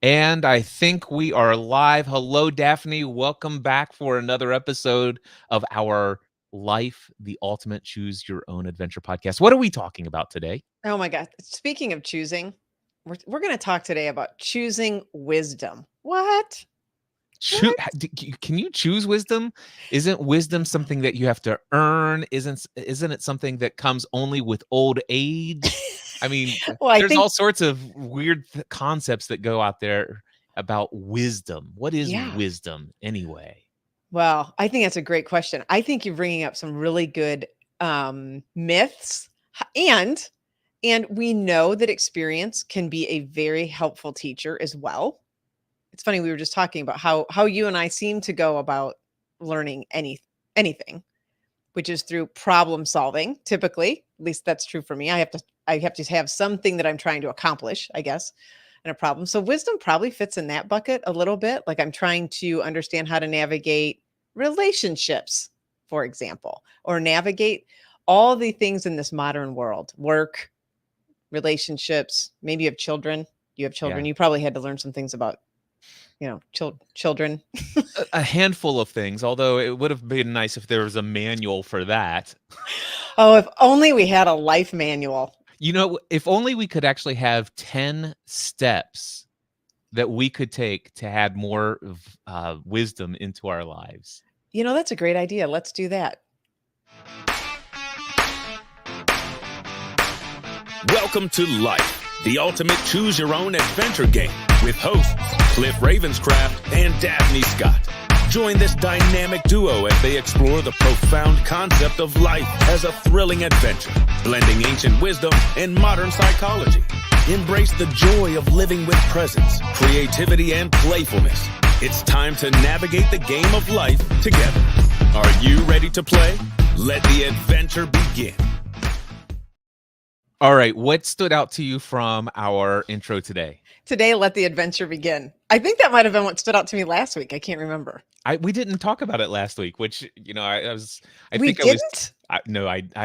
And I think we are live. Hello, Daphne. Welcome back for another episode of our Life, the Ultimate Choose Your Own Adventure podcast. What are we talking about today? Oh my God. Speaking of choosing, we're going to talk today about choosing wisdom. What? What? Can you choose wisdom? Isn't wisdom something that you have to earn? Isn't it something that comes only with old age? I mean, Well, I there's think, all sorts of weird concepts that go out there about wisdom. What is yeah. wisdom anyway? Well, I think that's a great question. I think you're bringing up some really good myths, and we know that experience can be a very helpful teacher as well. It's funny, we were just talking about how you and I seem to go about learning anything, which is through problem solving. Typically, at least that's true for me. I have to have something that I'm trying to accomplish, I guess, and a problem. So wisdom probably fits in that bucket a little bit. Like I'm trying to understand how to navigate relationships, for example, or navigate all the things in this modern world, work, relationships. Maybe you have children. You have children. Yeah. You probably had to learn some things about, children. A handful of things, although it would have been nice if there was a manual for that. Oh, if only we had a life manual. If only we could actually have 10 steps that we could take to add more wisdom into our lives. That's a great idea. Let's do that. Welcome to Life, the ultimate choose-your-own adventure game with hosts Cliff Ravenscraft and Daphne Scott. Join this dynamic duo as they explore the profound concept of life as a thrilling adventure, blending ancient wisdom and modern psychology. Embrace the joy of living with presence, creativity, and playfulness. It's time to navigate the game of life together. Are you ready to play? Let the adventure begin. All right, what stood out to you from our intro today? Today, let the adventure begin. I think that might have been what stood out to me last week. I can't remember. We didn't talk about it last week, which I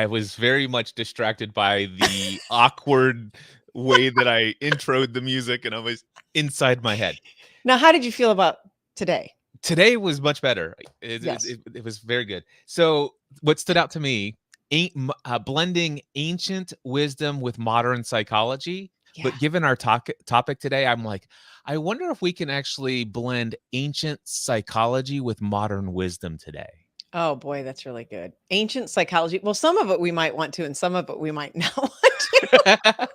was very much distracted by the awkward way that I introed the music, and I was inside my head. Now, how did you feel about today? Today was much better. Yes. It was very good. So what stood out to me, blending ancient wisdom with modern psychology. Yeah. But given our topic today, I'm like, I wonder if we can actually blend ancient psychology with modern wisdom today. Oh boy, that's really good. Ancient psychology. Well, some of it we might want to, and some of it we might not want to.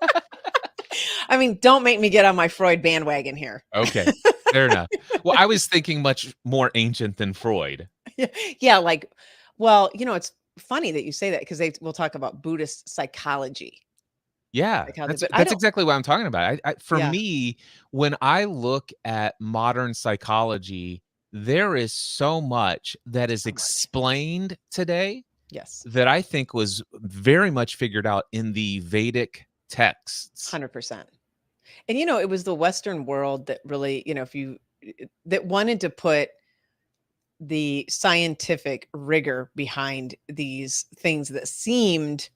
I mean, don't make me get on my Freud bandwagon here. Okay, fair enough. Well, I was thinking much more ancient than Freud. Yeah, it's funny that you say that because we'll talk about Buddhist psychology. Yeah, that's exactly what I'm talking about. For me, when I look at modern psychology, there is so much that is explained today. Yes. That I think was very much figured out in the Vedic texts. 100%. And it was the Western world that really, that wanted to put the scientific rigor behind these things that seemed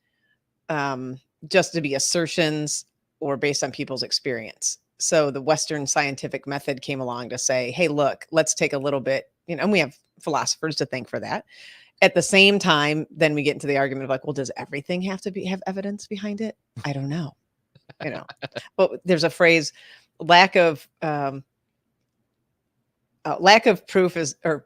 just to be assertions or based on people's experience. So the Western scientific method came along to say, hey, look, let's take a little bit, and we have philosophers to thank for that. At the same time, then we get into the argument of like, well, does everything have to have evidence behind it? I don't know. But there's a phrase, lack of proof is, or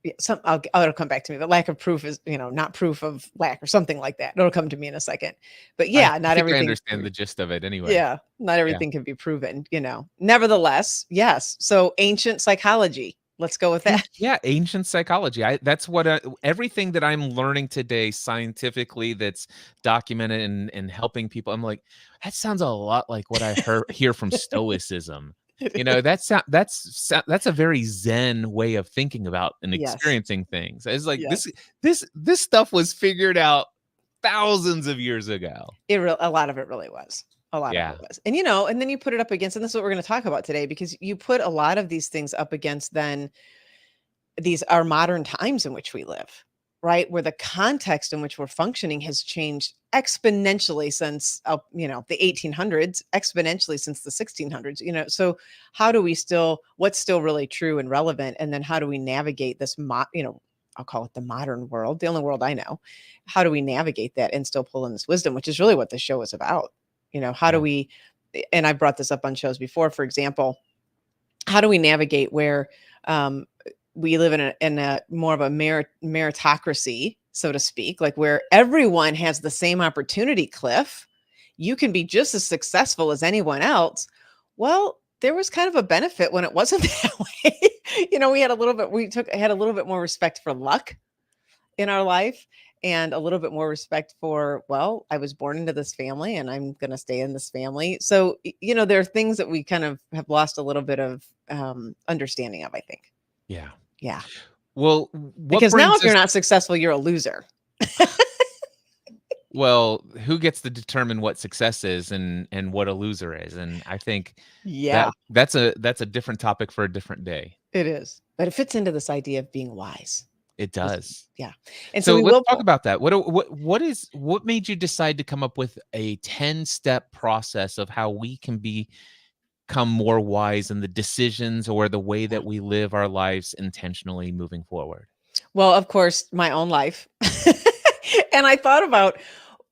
it'll come back to me, but lack of proof is, not proof of lack or something like that. It'll come to me in a second. But yeah, not everything. I understand the gist of it anyway. Yeah, not everything can be proven, Nevertheless, yes. So ancient psychology. Let's go with that. Yeah, ancient psychology. That's what everything that I'm learning today scientifically that's documented and helping people. I'm like, that sounds a lot like what I hear from Stoicism. That's a very Zen way of thinking about and experiencing things. It's like this stuff was figured out thousands of years ago. A lot of it really was. A lot of it was. And, and then you put it up against, and this is what we're going to talk about today, because you put a lot of these things up against then these are modern times in which we live. right? Where the context in which we're functioning has changed exponentially since, the 1800s, exponentially since the 1600s, so how do we what's still really true and relevant? And then how do we navigate this, I'll call it the modern world, the only world I know. How do we navigate that and still pull in this wisdom, which is really what the show is about? How do Yeah. we, and I brought this up on shows before, for example, how do we navigate where we live in a more of a meritocracy, so to speak, like where everyone has the same opportunity, Cliff. You can be just as successful as anyone else. Well, there was kind of a benefit when it wasn't that way. We had a little bit more respect for luck in our life, and a little bit more respect for, well, I was born into this family and I'm going to stay in this family. So, there are things that we kind of have lost a little bit of understanding of, I think. Yeah. Yeah. Well, what Because now brings if you're us not successful, you're a loser. well, who gets to determine what success is and what a loser is? And I think Yeah, that's a different topic for a different day. it is. But it fits into this idea of being wise. It does. Yeah. And so So we let's will talk about that. What made you decide to come up with a 10-step process of how we can become more wise in the decisions or the way Yeah. that we live our lives intentionally moving forward? Well, of course, my own life. And I thought about,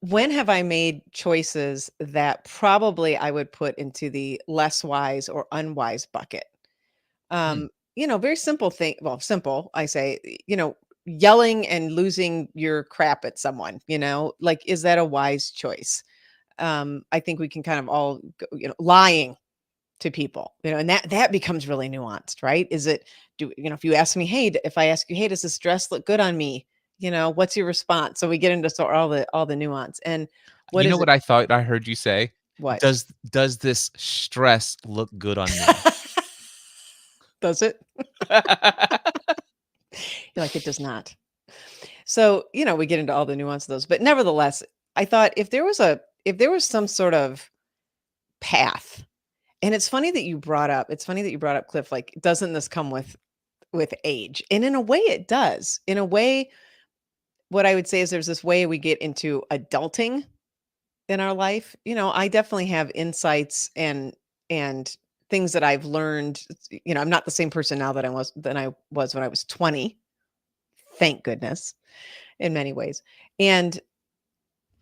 when have I made choices that probably I would put into the less wise or unwise bucket? Hmm. Very simple thing. Well, simple, I say, yelling and losing your crap at someone, like, is that a wise choice? I think we can kind of all, lying to people, and that becomes really nuanced, right? Is it, if you ask me, hey, if I ask you, hey, does this dress look good on me? What's your response? So we get into all the nuance. And what You know is it? what I thought I heard you say? What? Does this stress look good on me? Does it? You're like, it does not. So, we get into all the nuance of those, but nevertheless, I thought, if there was some sort of path, and it's funny that you brought up, Cliff, like, doesn't this come with age? And in a way it does. In a way, what I would say is there's this way we get into adulting in our life. I definitely have insights and things that I've learned. I'm not the same person now than I was when I was 20. Thank goodness, in many ways. And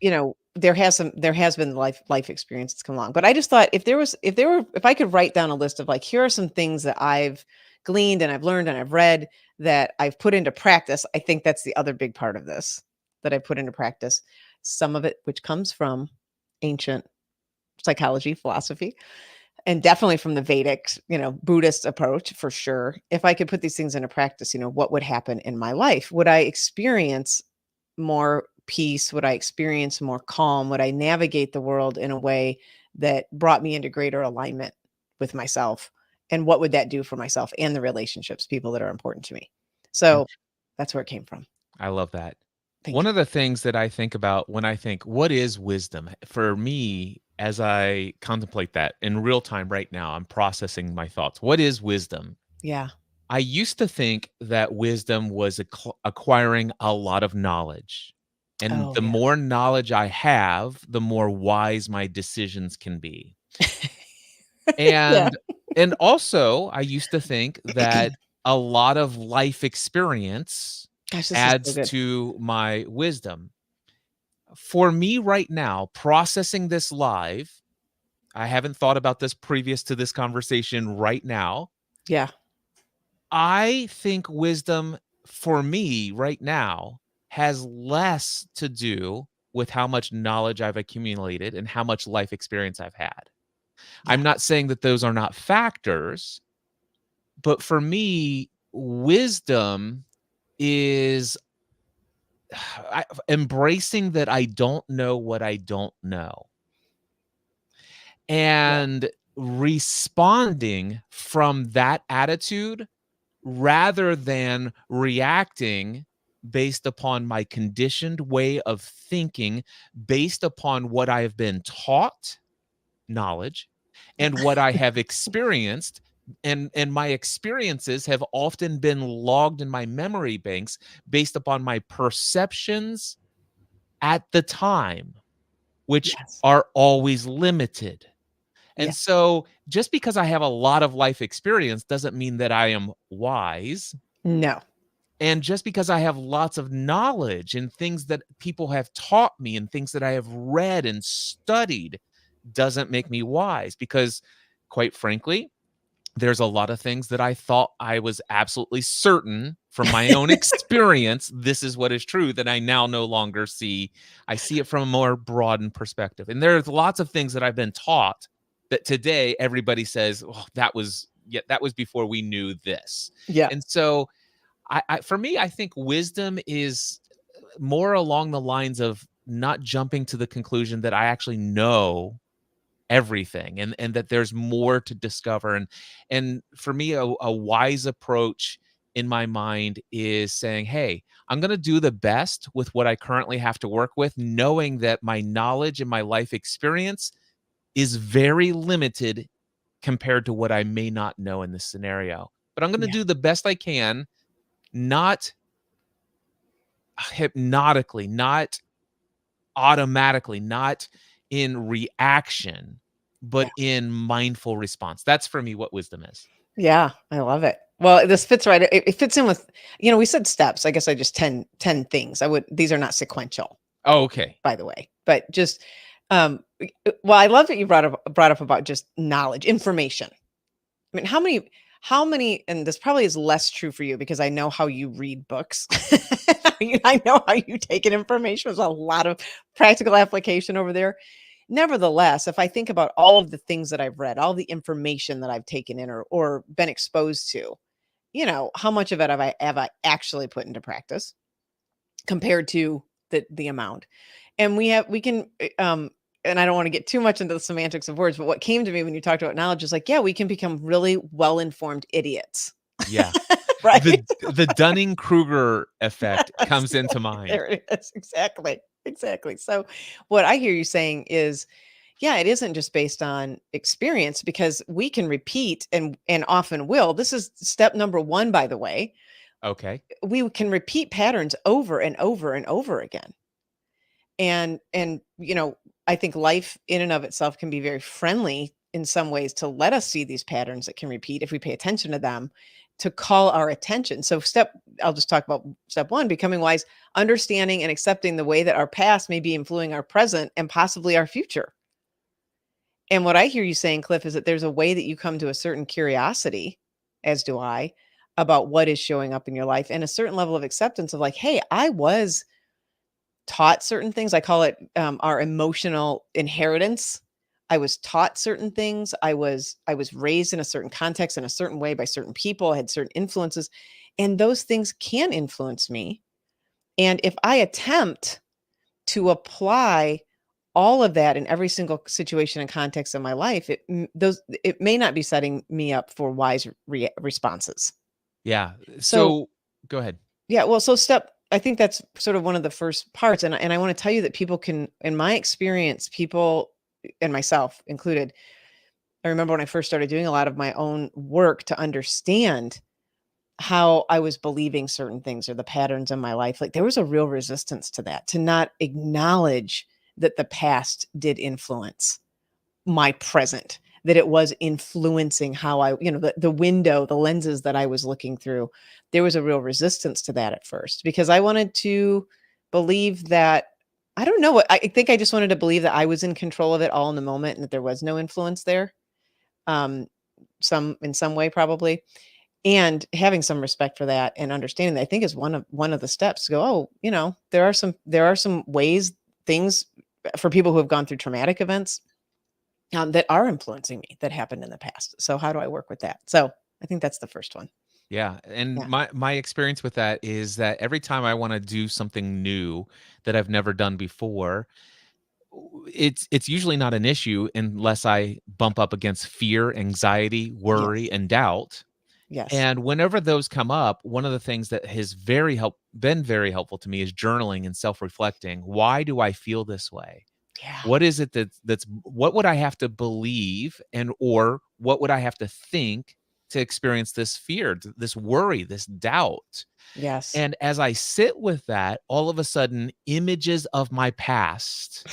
there has been life experience that's come along. But I just thought, if I could write down a list of, like, here are some things that I've gleaned and I've learned and I've read that I've put into practice. I think that's the other big part of this that I put into practice. Some of it which comes from ancient psychology, philosophy, and definitely from the Vedic, Buddhist approach, for sure. If I could put these things into practice, what would happen in my life? Would I experience more peace? Would I experience more calm? Would I navigate the world in a way that brought me into greater alignment with myself? And what would that do for myself and the relationships, people that are important to me? So that's where it came from. I love that. Thank One you. of the things that I think about when I think, what is wisdom? For me, as I contemplate that in real time right now, I'm processing my thoughts. What is wisdom? Yeah. I used to think that wisdom was acquiring a lot of knowledge. And Oh, the yeah. more knowledge I have, the more wise my decisions can be. Yeah. And also, I used to think that a lot of life experience Gosh, this is so adds good. to my wisdom. For me right now, processing this live, I haven't thought about this previous to this conversation right now. Yeah. I think wisdom for me right now has less to do with how much knowledge I've accumulated and how much life experience I've had. Yeah. I'm not saying that those are not factors, but for me, wisdom is embracing that I don't know what I don't know Yeah. and responding from that attitude rather than reacting based upon my conditioned way of thinking, based upon what I have been taught, knowledge, and what I have experienced, and my experiences have often been logged in my memory banks based upon my perceptions at the time, which Yes. are always limited. Yeah. And so just because I have a lot of life experience doesn't mean that I am wise. No. And just because I have lots of knowledge and things that people have taught me and things that I have read and studied doesn't make me wise, because quite frankly, there's a lot of things that I thought I was absolutely certain from my own experience, this is what is true, that I now no longer see. I see it from a more broadened perspective. And there's lots of things that I've been taught that today everybody says, oh, that was before we knew this. Yeah. And so for me, I think wisdom is more along the lines of not jumping to the conclusion that I actually know everything, and that there's more to discover. And for me, a wise approach in my mind is saying, hey, I'm going to do the best with what I currently have to work with, knowing that my knowledge and my life experience is very limited compared to what I may not know in this scenario. But I'm going to Yeah. do the best I can, not hypnotically, not automatically, not in reaction, Yeah. but in mindful response. That's for me what wisdom is. Yeah. I love it. Well, this fits right. It fits in with, we said steps. I guess I just 10 things. These are not sequential, Oh, okay. by the way, but just, well, I love that you brought up about just knowledge, information. I mean, how many, and this probably is less true for you because I know how you read books. I know how you take in information. There's a lot of practical application over there. Nevertheless, if I think about all of the things that I've read, all the information that I've taken in or been exposed to, how much of it have I actually put into practice compared to the amount? And we can and I don't want to get too much into the semantics of words, but what came to me when you talked about knowledge is like, yeah, we can become really well-informed idiots. Yeah. Right? The Dunning-Kruger effect Yes, comes into mind. there it is. Exactly. Exactly. So what I hear you saying is, yeah, it isn't just based on experience because we can repeat and often will. This is step number 1, by the way. Okay. We can repeat patterns over and over and over again. And I think life in and of itself can be very friendly in some ways to let us see these patterns that can repeat if we pay attention to them, to call our attention. So I'll just talk about step 1, becoming wise, understanding and accepting the way that our past may be influencing our present and possibly our future. And what I hear you saying, Cliff, is that there's a way that you come to a certain curiosity, as do I, about what is showing up in your life, and a certain level of acceptance of like, hey, I was taught certain things. I call it our emotional inheritance. I was taught certain things. I was raised in a certain context in a certain way by certain people. I had certain influences, and those things can influence me. And if I attempt to apply all of that in every single situation and context of my life, it may not be setting me up for wise responses. Yeah. So So go ahead. yeah, well, I think that's sort of one of the first parts. And I want to tell you that people can, in my experience, people and myself included, I remember when I first started doing a lot of my own work to understand how I was believing certain things or the patterns in my life. Like there was a real resistance to that, to not acknowledge that the past did influence my present, that it was influencing how the window, the lenses that I was looking through. There was a real resistance to that at first because I wanted to believe that, I don't know what, I think I just wanted to believe that I was in control of it all in the moment and that there was no influence there. In some way, probably. And having some respect for that and understanding that, I think, is one of the steps to go, oh, there are some ways, things for people who have gone through traumatic events that are influencing me that happened in the past. So how do I work with that? So I think that's the first one. Yeah, and Yeah. my experience with that is that every time I want to do something new that I've never done before, it's usually not an issue unless I bump up against fear, anxiety, worry, Yes. and doubt. Yes. And whenever those come up, one of the things that has been very helpful to me is journaling and self-reflecting. Why do I feel this way? Yeah. What is it what would I have to believe, or what would I have to think to experience this fear, this worry, this doubt. Yes. And as I sit with that, all of a sudden, images of my past,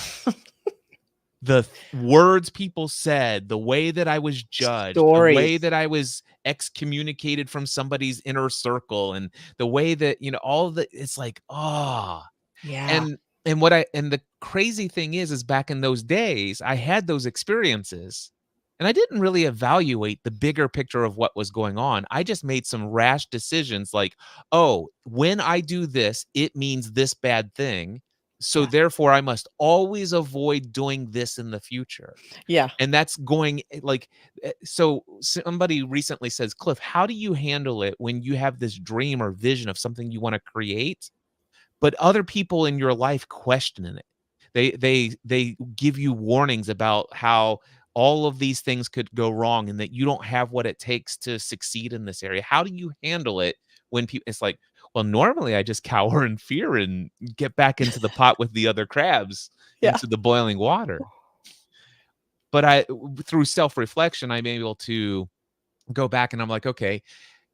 words people said, the way that I was judged, the way Stories. that I was excommunicated from somebody's inner circle, and the way that, all of the it's like, ah. Yeah. And the crazy thing is back in those days, I had those experiences, and I didn't really evaluate the bigger picture of what was going on. I just made some rash decisions like, "Oh, when I do this, it means this bad thing, so Yeah. therefore I must always avoid doing this in the future." Yeah. And that's going like, so somebody recently says, "Cliff, how do you handle it when you have this dream or vision of something you wanna create, but other people in your life questioning it? They give you warnings about how all of these things could go wrong and that you don't have what it takes to succeed in this area. How do you handle it when people?" It's like, well, normally I just cower in fear and get back into the pot with the other crabs, Yeah. into the boiling water. But through self-reflection, I'm able to go back and I'm like, okay,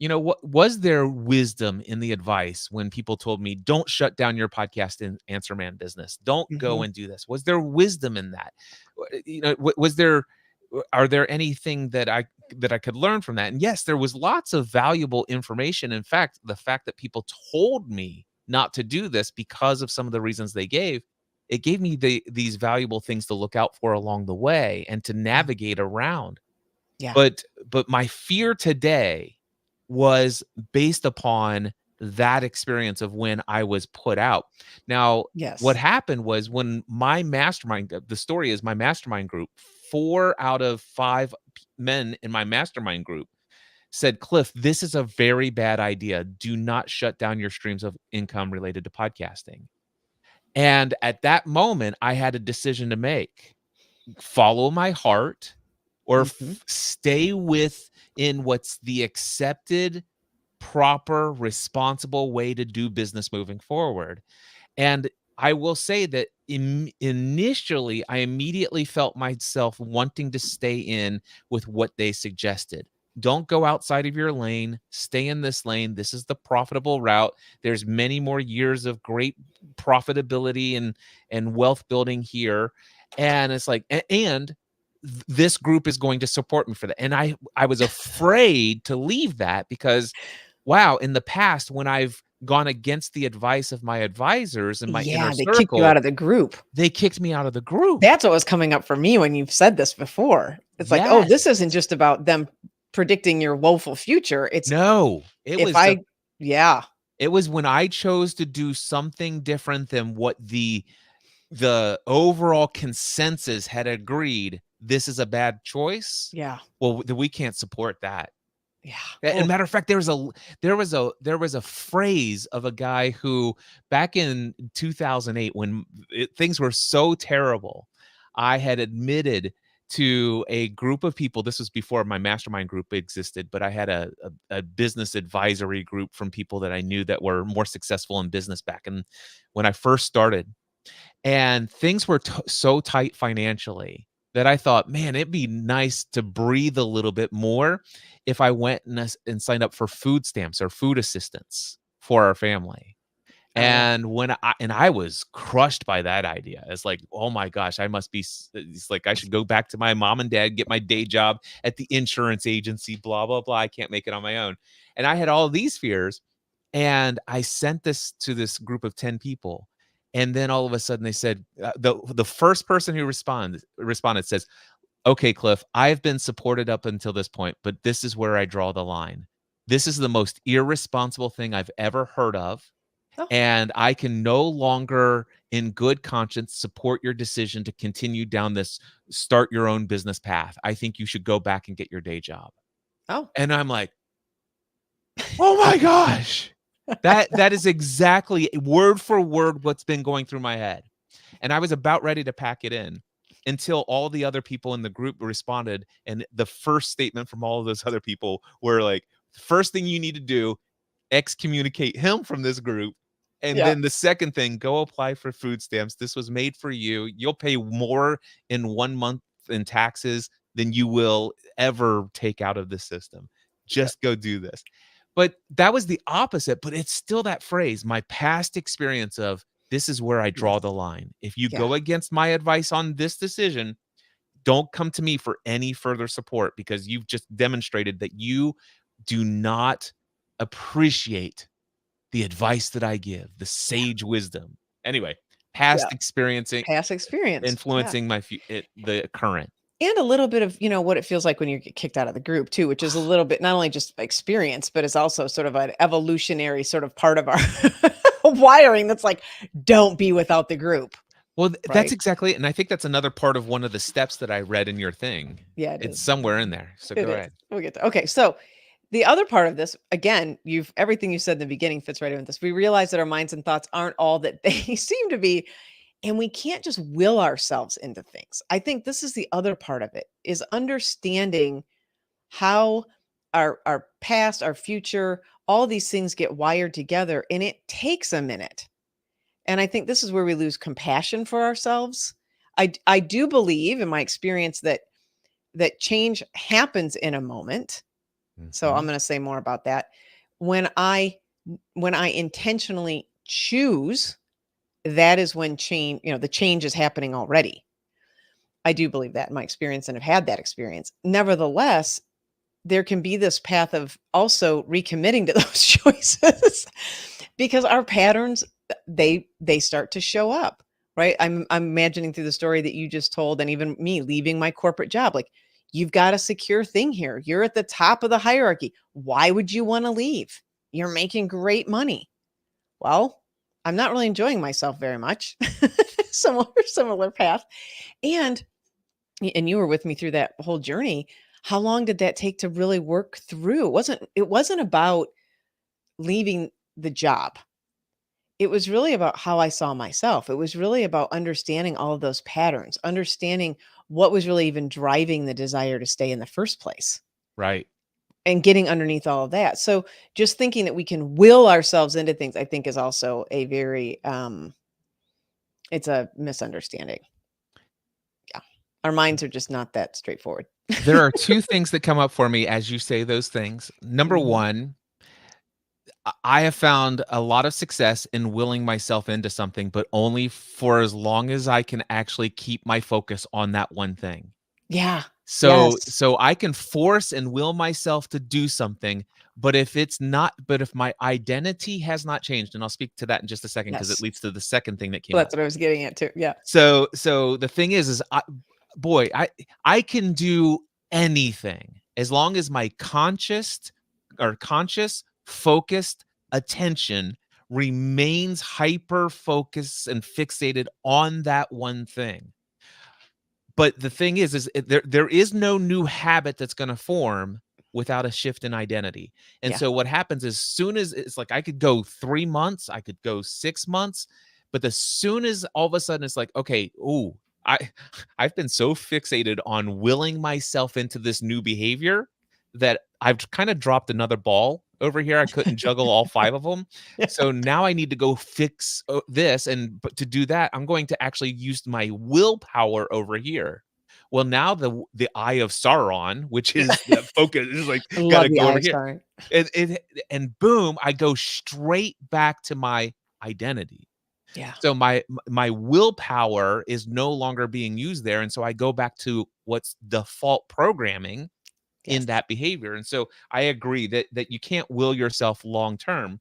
what was there wisdom in the advice when people told me, don't shut down your podcast and answer man business? Don't go Mhm. and do this. Was there wisdom in that? Was there, are there anything that I could learn from that? And yes, there was lots of valuable information. In fact, the fact that people told me not to do this because of some of the reasons they gave, it gave me these valuable things to look out for along the way and to Yeah. navigate around. Yeah. But my fear today was based upon that experience of when I was put out. Now, what Yes. happened was when my mastermind, the story is my mastermind group, 4 out of 5 men in my mastermind group said, "Cliff, this is a very bad idea. Do not shut down your streams of income related to podcasting." And at that moment, I had a decision to make: follow my heart or Mhm. stay within what's the accepted, proper, responsible way to do business moving forward. And I will say that initially, I immediately felt myself wanting to stay in with what they suggested. Don't go outside of your lane. Stay in this lane. This is the profitable route. There's many more years of great profitability and wealth building here. And it's like, and this group is going to support me for that. And I was afraid to leave that because, wow, in the past, when I've gone against the advice of my advisors and my inner Yeah, they kicked you out circle, of the group. they kicked me out of the group. That's what was coming up for me when you've said this before. It's like, "Oh, this Yes. isn't just about them predicting your woeful future. It's No, if I." Yeah. it was when I chose to do something different than what the overall consensus had agreed, this is a bad choice. Yeah. Well, then we can't support that. Yeah. And Oh, matter of fact, there was a phrase of a guy who back in 2008 when things were so terrible, I had admitted to a group of people. This was before my mastermind group existed, but I had a business advisory group from people that I knew that were more successful in business back in when I first started. And things were so tight financially that I thought, man, it'd be nice to breathe a little bit more if I went and signed up for food stamps or food assistance for our family. oh, And I was crushed by that idea. It's like, oh my gosh, I must be. It's like I should go back to my mom and dad, get my day job at the insurance agency, blah blah blah. I can't make it on my own. And I had all these fears, and I sent this to this group of 10 people. And then all of a sudden they said, the first person who responded says, "Okay, Cliff, I've been supported up until this point, but this is where I draw the line. This is the most irresponsible thing I've ever heard of. oh, And I can no longer, in good conscience, support your decision to continue down this start your own business path. I think you should go back and get your day job." oh. And I'm like, oh my gosh. That is exactly word for word what's been going through my head. And I was about ready to pack it in until all the other people in the group responded. And the first statement from all of those other people were like, first thing you need to do, excommunicate him from this group. And Yeah. then the second thing, go apply for food stamps. This was made for you. You'll pay more in 1 month in taxes than you will ever take out of the system. just go do this. But that was the opposite, but it's still that phrase, my past experience of this is where I draw Yes. the line. If you Yeah. go against my advice on this decision, don't come to me for any further support because you've just demonstrated that you do not appreciate the advice that I give, the Yeah. sage wisdom. Anyway, Yeah. past experiencing Past experience. Yeah. influencing the current. And a little bit of, what it feels like when you get kicked out of the group too, which is a little bit not only just experience, but it's also sort of an evolutionary sort of part of our wiring that's like, don't be without the group. Well, that's Right? exactly it, and I think that's another part of one of the steps that I read in your thing. Yeah, it It's is. somewhere in there, so It go is. ahead. We'll get to okay. So the other part of this, again, everything you said in the beginning fits right in with this. We realize that our minds and thoughts aren't all that they seem to be, and we can't just will ourselves into things. I think this is the other part of it is understanding how our past, our future, all these things get wired together, and it takes a minute. And I think this is where we lose compassion for ourselves. I do believe in my experience that change happens in a moment. So I'm Mhm. going to say more about that. When I when I intentionally choose, that is when change, the change is happening already. I do believe that in my experience and have had that experience. Nevertheless, there can be this path of also recommitting to those choices because our patterns they start to show up, right? I'm imagining through the story that you just told, and even me leaving my corporate job, like, you've got a secure thing here, you're at the top of the hierarchy, why would you want to leave? You're making great money. Well, I'm not really enjoying myself very much. Similar path. and and you were with me through that whole journey. How long did that take to really work through? It wasn't about leaving the job. It was really about how I saw myself. It was really about understanding all of those patterns, understanding what was really even driving the desire to stay in the first place Right. and getting underneath all of that. So just thinking that we can will ourselves into things, I think is also a very it's a misunderstanding. Yeah. Our minds are just not that straightforward. There are 2 things that come up for me as you say those things. Number Mhm. 1, I have found a lot of success in willing myself into something, but only for as long as I can actually keep my focus on that one thing. Yeah. Yes. So I can force and will myself to do something, but if my identity has not changed, and I'll speak to that in just a second because it Yes. leads to the second thing that came Well, up. that's what I was getting at too. Yeah. So the thing is I can do anything as long as my conscious, focused attention remains hyper focused and fixated on that one thing. But the thing is there is no new habit that's gonna form without a shift in identity. And Yeah. so what happens is soon as it's like I could go 3 months, I could go 6 months, but as soon as all of a sudden it's like, okay, ooh, I I've been so fixated on willing myself into this new behavior that I've kind of dropped another ball over here. I couldn't juggle all 5 of them. Yeah. So now I need to go fix this. And but to do that, I'm going to actually use my willpower over here. Well, now the eye of Sauron, which is the focus, is like I got love to the go over eye here. sorry. And boom, I go straight back to my identity. Yeah. So my willpower is no longer being used there, and so I go back to what's default programming in Yes. that behavior. And so I agree that you can't will yourself long term.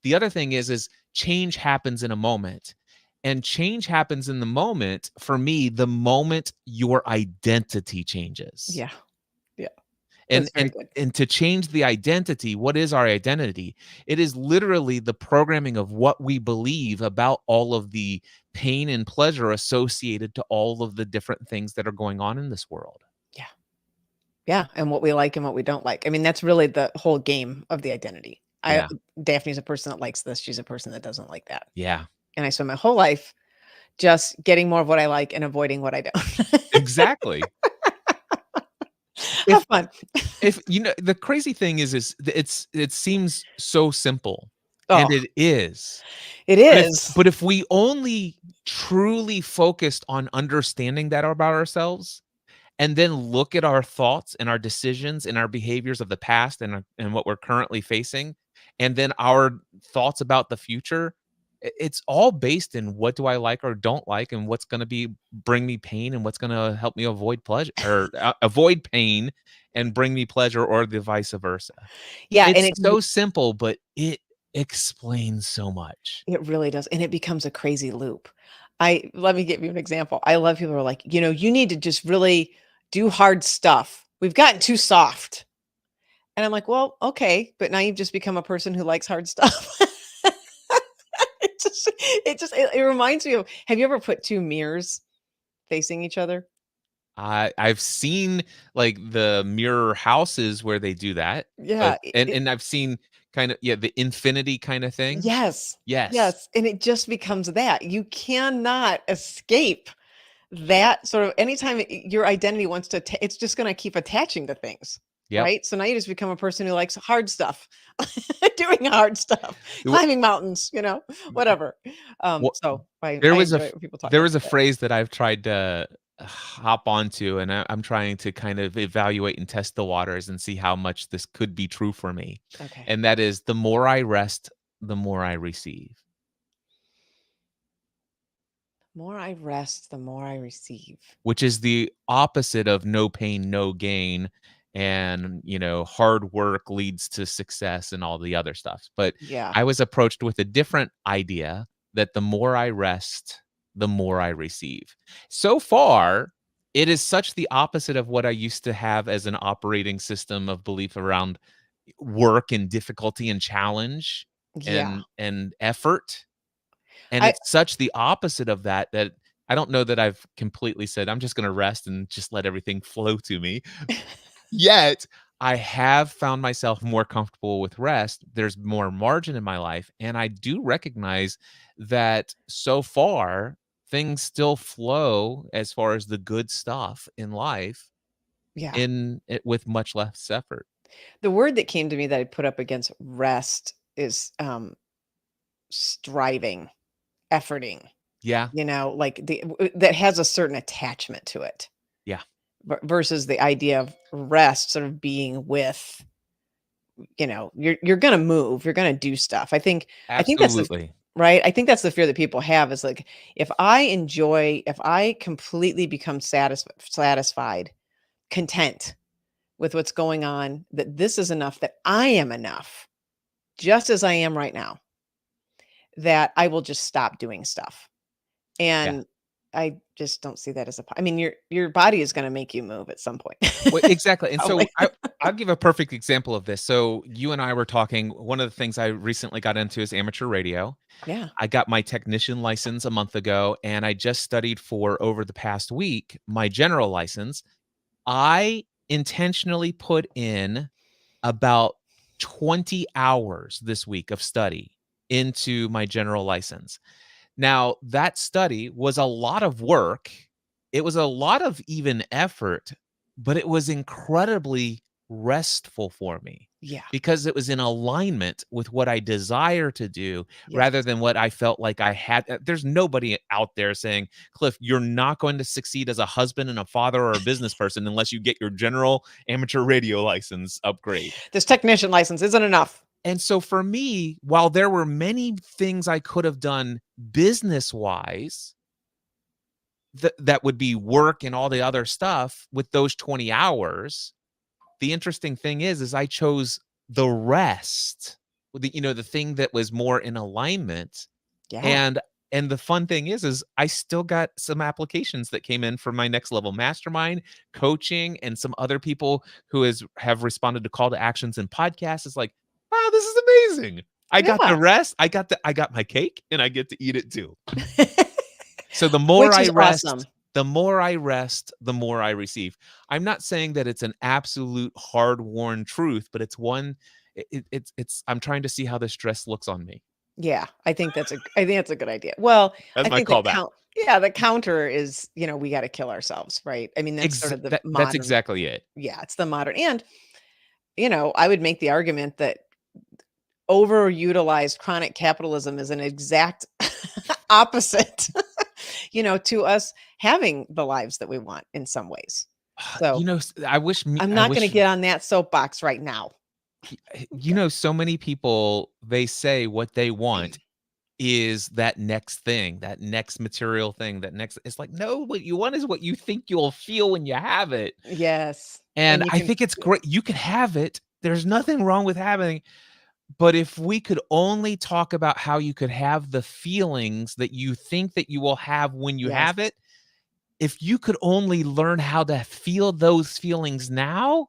The other thing is change happens in a moment. And change happens in the moment, for me, the moment your identity changes. Yeah. Yeah. And That's very and good. and to change the identity, what is our identity? It is literally the programming of what we believe about all of the pain and pleasure associated to all of the different things that are going on in this world. Yeah. Yeah. And what we like and what we don't like. I mean, that's really the whole game of the identity. Yeah. Daphne's a person that likes this. She's a person that doesn't like that. Yeah. And I spend my whole life just getting more of what I like and avoiding what I don't. Exactly. Have If fun. if you know the crazy thing it seems so simple, and Oh, it is. it But if is. but if we only truly focused on understanding that about ourselves and then look at our thoughts and our decisions and our behaviors of the past and what we're currently facing, and then our thoughts about the future, it's all based in what do I like or don't like, and what's going to be bring me pain, and what's going to help me avoid pleasure or avoid pain and bring me pleasure, or the vice versa. Yeah, and It's so simple, but it explains so much. it really does, and it becomes a crazy loop. Let me give you an example. I love people who are like, you need to just really do hard stuff. We've gotten too soft. And I'm like, well, okay, but now you've just become a person who likes hard stuff. It reminds me of, have you ever put two mirrors facing each other? I've seen, like, the mirror houses where they do that, Yeah. but and I've seen kind of, yeah, the infinity kinda thing. Yes. Yes. Yes. And it just becomes that. You cannot escape that sort of anytime your identity wants to, it's just going to keep attaching to things. Yep. Right. So now you just become a person who likes hard stuff, doing hard stuff, W climbing mountains, whatever. w So there I was a enjoy f it when people talk there about was a that. phrase that I've tried to hop onto, and I'm trying to kind of evaluate and test the waters and see how much this could be true for me, Okay. and that is, "The more I rest, the more I receive." The more I rest, the more I receive. Which is the opposite of no pain, no gain, and, hard work leads to success and all the other stuff. But Yeah. I was approached with a different idea, that the more I rest, the more I receive. So far, it is such the opposite of what I used to have as an operating system of belief around work and difficulty and challenge Yeah. and effort. And I it's such the opposite of that, that I don't know that I've completely said, "I'm just gonna rest and just let everything flow to me." Yet, I have found myself more comfortable with rest. There's more margin in my life, and I do recognize that so far, things still flow as far as the good stuff in life yeah. in it with much less effort. The word that came to me that I put up against rest is striving, efforting, Yeah, like that has a certain attachment to it. yeah, Versus the idea of rest sort of being with, you're gonna move, you're gonna do stuff. I think that's the absolutely. right. I think that's the fear that people have is like, if I completely become satisfied, content with what's going on, that this is enough, that I am enough, just as I am right now, that I will just stop doing stuff. Yeah. And I just don't see that as I mean, your body is gonna make you move at some point. Well, exactly, and so Probably. I'll give a perfect example of this. So, you and I were talking, one of the things I recently got into is amateur radio. Yeah. I got my technician license a month ago, and I just studied for, over the past week, my general license. I intentionally put in about 20 hours this week of study into my general license. Now, that study was a lot of work. It was a lot of even effort, but it was incredibly restful for me Yeah. because it was in alignment with what I desire to do Yes. rather than what I felt like I had. There's nobody out there saying, "Cliff, you're not going to succeed as a husband and a father or a business person unless you get your general amateur radio license upgrade." This technician license isn't enough. And so for me, while there were many things I could have done business-wise, that would be work and all the other stuff with those 20 hours, the interesting thing is I chose the rest, the thing that was more in alignment. Yeah. And the fun thing is I still got some applications that came in for my next level mastermind, coaching, and some other people who have responded to call to actions and podcasts. It's like, wow, this is amazing. I got the Yeah. rest. I got my cake and I get to eat it too. So Which is awesome. the more I rest, the more I receive. I'm not saying that it's an absolute hard-worn truth, but it's one. It's. I'm trying to see how this dress looks on me. Yeah, I think that's a good idea. Well, That's I my think the callback. the counter is, we gotta kill ourselves, right? I mean, that's sort of the That's modern, exactly it. yeah, it's the modern, and, I would make the argument that overutilized chronic capitalism is an exact opposite, to us having the lives that we want in some ways. So I wish me I'm I not going to wish get on that soapbox right now. Okay. so many people, they say what they want is that next thing, that next material thing, that next it's like, no, what you want is what you think you'll feel when you have it. Yes. And And you I can think it's feel. great. You can have it. There's nothing wrong with having, but if we could only talk about how you could have the feelings that you think that you will have when you Yes. have it, if you could only learn how to feel those feelings now,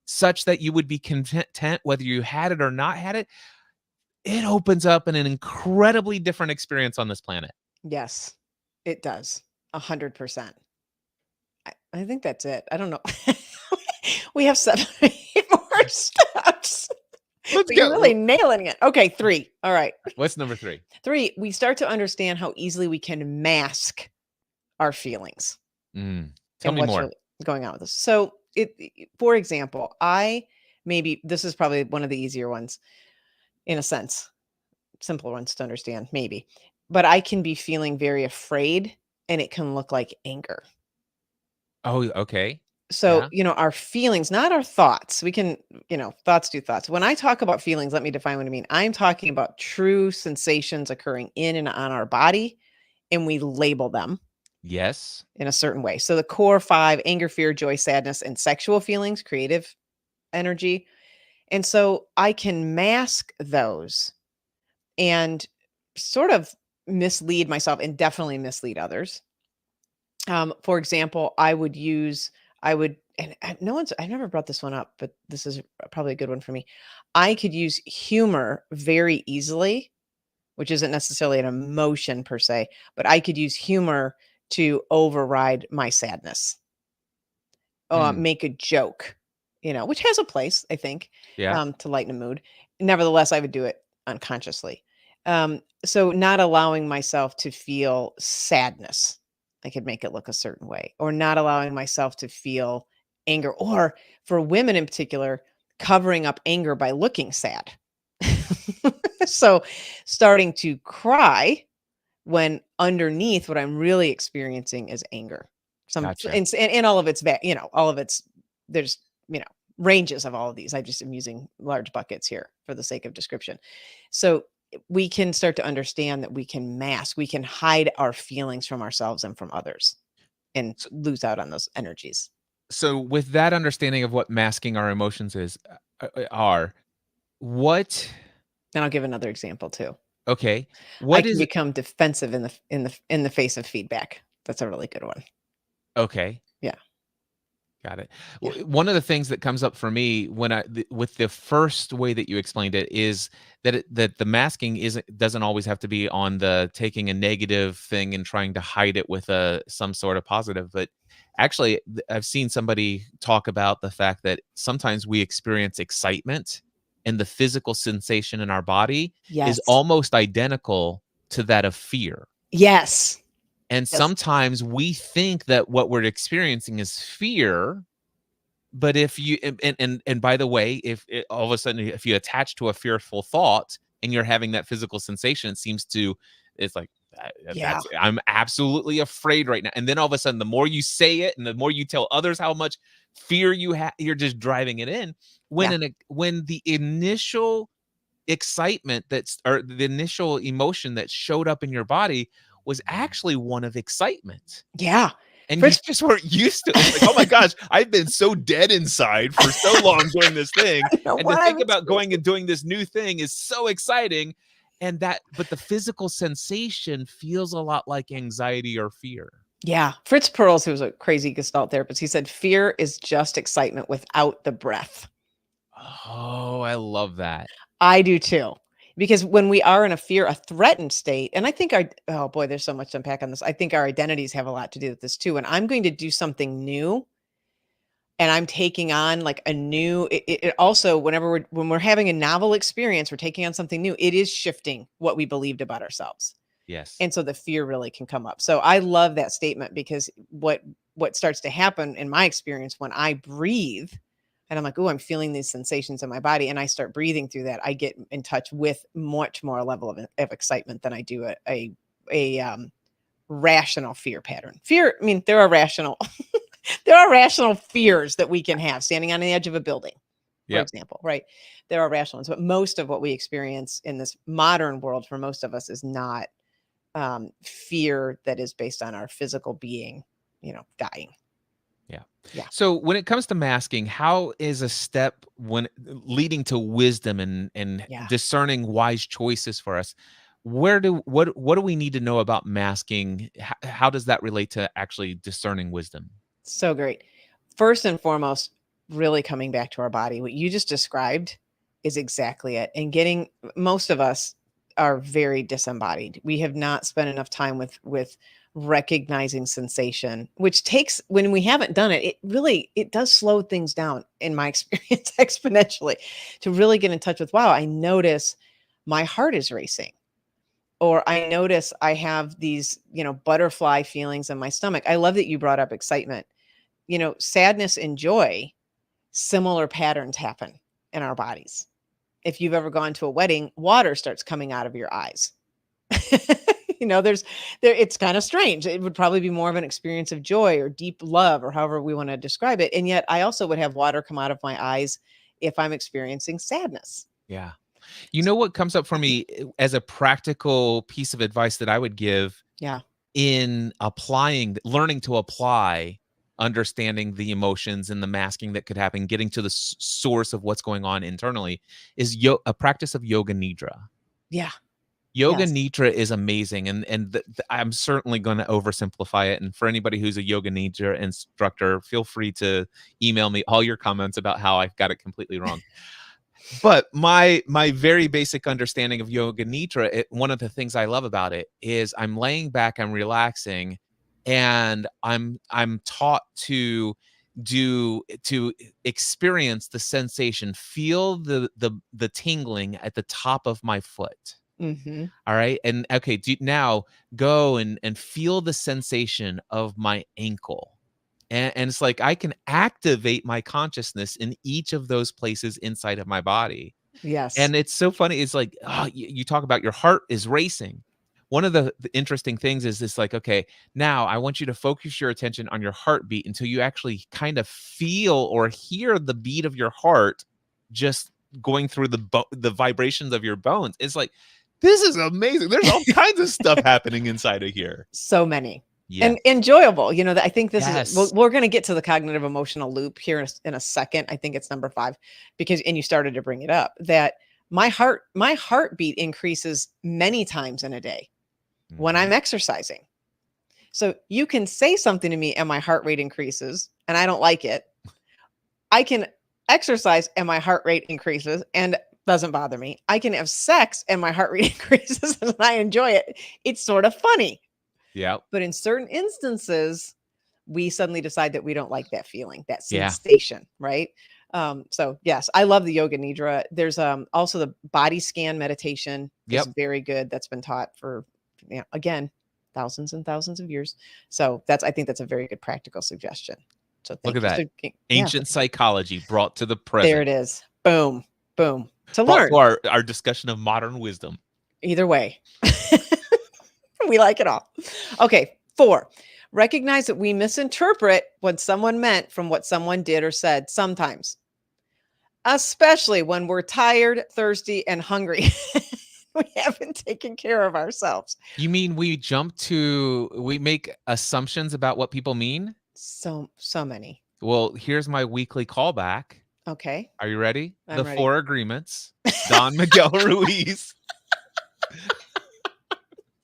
such that you would be content whether you had it or not had it, it opens up an incredibly different experience on this planet. Yes. It does. 100%. I think that's it. I don't know. We have 7 or 8 more steps, Let's but you're go. really nailing it. Okay, 3. All right. What's number 3? 3, we start to understand how easily we can mask our feelings Tell and me what's more. really going on with us. So, for example, maybe this is probably one of the easier ones in a sense, simpler ones to understand, maybe. But I can be feeling very afraid and it can look like anger. Oh, okay. So, Yeah. our feelings, not our thoughts. We can, thoughts do thoughts. When I talk about feelings, let me define what I mean. I'm talking about true sensations occurring in and on our body, and we label them Yes. in a certain way. So the core 5: anger, fear, joy, sadness, and sexual feelings, creative energy. And so I can mask those and sort of mislead myself and definitely mislead others. For example, I've never brought this one up, but this is probably a good one for me. I could use humor very easily, which isn't necessarily an emotion per se, but I could use humor to override my sadness, Hmm. make a joke, which has a place, I think, Yeah. to lighten a mood. Nevertheless, I would do it unconsciously. So not allowing myself to feel sadness, I could make it look a certain way, or not allowing myself to feel anger, or for women in particular, covering up anger by looking sad. So starting to cry when underneath what I'm really experiencing is anger. Gotcha. And all of its all of its there's, ranges of all of these. I just am using large buckets here for the sake of description. So we can start to understand that we can mask, we can hide our feelings from ourselves and from others and So, lose out on those energies. so with that understanding of what masking our emotions is are, what And I'll give another example too. okay, I what can is become defensive in the face of feedback. That's a really good one. okay. Yeah. Got it. Yeah. One of the things that comes up for me when with the first way that you explained it is that that the masking doesn't always have to be on the taking a negative thing and trying to hide it with a some sort of positive, but actually I've seen somebody talk about the fact that sometimes we experience excitement and the physical sensation in our body is Yes. almost identical to that of fear. Yes. And Yes. sometimes we think that what we're experiencing is fear, but if you and by the way, if all of a sudden if you attach to a fearful thought and you're having that physical sensation, it seems to it's like Yeah. that's I'm absolutely afraid right now. And then all of a sudden, the more you say it and the more you tell others how much fear you have, you're just driving it in. Yeah. When the initial excitement that's or the initial emotion that showed up in your body was actually one of excitement. Yeah. And you Fritz. just weren't used to it. It's like, "Oh my gosh, I've been so dead inside for so long doing this thing, I know and to what I'm think about going experiencing. and doing this new thing is so exciting." And that but the physical sensation feels a lot like anxiety or fear. Yeah. Fritz Perls, who's a crazy Gestalt therapist, he said, fear is just excitement without the breath. Oh, I love that. I do too. Because when we are in a threatened state, and I think oh boy, there's so much to unpack on this. I think our identities have a lot to do with this too. And I'm going to do something new and I'm taking on like a new, it also, when we're having a novel experience, we're taking on something new. It is shifting what we believed about ourselves. Yes. And so the fear really can come up. So I love that statement because what starts to happen in my experience when I breathe and I'm like, oh, I'm feeling these sensations in my body, and I start breathing through that, I get in touch with much more level of excitement than I do a rational fear pattern. Fear, I mean, there are rational There are rational fears that we can have standing on the edge of a building, for Yep. example, right? There are rational ones, but most of what we experience in this modern world for most of us is not fear that is based on our physical being, dying. Yeah. Yeah. So when it comes to masking, how is a step when leading to wisdom and Yeah. discerning wise choices for us? What do we need to know about masking? How does that relate to actually discerning wisdom? So great. First and foremost, really coming back to our body. What you just described is exactly it. And getting most of us are very disembodied. We have not spent enough time with recognizing sensation, which takes when we haven't done it, it does slow things down in my experience exponentially to really get in touch with, wow, I notice my heart is racing. Or I notice I have these, butterfly feelings in my stomach. I love that you brought up excitement. Sadness and joy, similar patterns happen in our bodies. If you've ever gone to a wedding, water starts coming out of your eyes. It's kind of strange. It would probably be more of an experience of joy or deep love or however we want to describe it. And yet I also would have water come out of my eyes if I'm experiencing sadness. Yeah. You know what comes up for me as a practical piece of advice that I would give Yeah. in learning to apply understanding the emotions and the masking that could happen, getting to the source of what's going on internally is a practice of yoga nidra. Yeah. Yoga Yes. nidra is amazing, and I'm certainly going to oversimplify it. And for anybody who's a yoga nidra instructor, feel free to email me all your comments about how I've got it completely wrong. But my very basic understanding of yoga nidra, one of the things I love about it is I'm laying back, I'm relaxing, and I'm taught to experience the sensation, feel the tingling at the top of my foot. Mm-hmm. All right. And okay, now go and feel the sensation of my ankle. And it's like I can activate my consciousness in each of those places inside of my body. Yes. And it's so funny. It's like, you talk about your heart is racing. One of the interesting things is this, like, okay, now I want you to focus your attention on your heartbeat until you actually kind of feel or hear the beat of your heart just going through the vibrations of your bones. It's like, this is amazing. There's all kinds of stuff happening inside of here. So many. Yeah. And enjoyable. I think this is, Yes. we're going to get to the cognitive emotional loop here in a second. I think it's number 5 and you started to bring it up that my heartbeat increases many times in a day when I'm exercising. So you can say something to me and my heart rate increases and I don't like it. I can exercise and my heart rate increases and doesn't bother me. I can have sex and my heart rate increases and I enjoy it. It's sort of funny. Yeah. But in certain instances, we suddenly decide that we don't like that feeling, that Yeah. sensation, right? So yes, I love the yoga nidra. There's also the body scan meditation is very good. That's been taught for, again, thousands and thousands of years. So I think that's a very good practical suggestion. So Look at you. that. So, Ancient psychology brought to the present. There it is. Boom, boom. To Brought learn. to our discussion of modern wisdom. Either way. We like it all. Okay. 4, recognize that we misinterpret what someone meant from what someone did or said sometimes, especially when we're tired, thirsty, and hungry. We haven't taken care of ourselves. You mean we make assumptions about what people mean? So many. Well, here's my weekly callback. Okay. Are you ready? I'm ready. 4 agreements. Don Miguel Ruiz.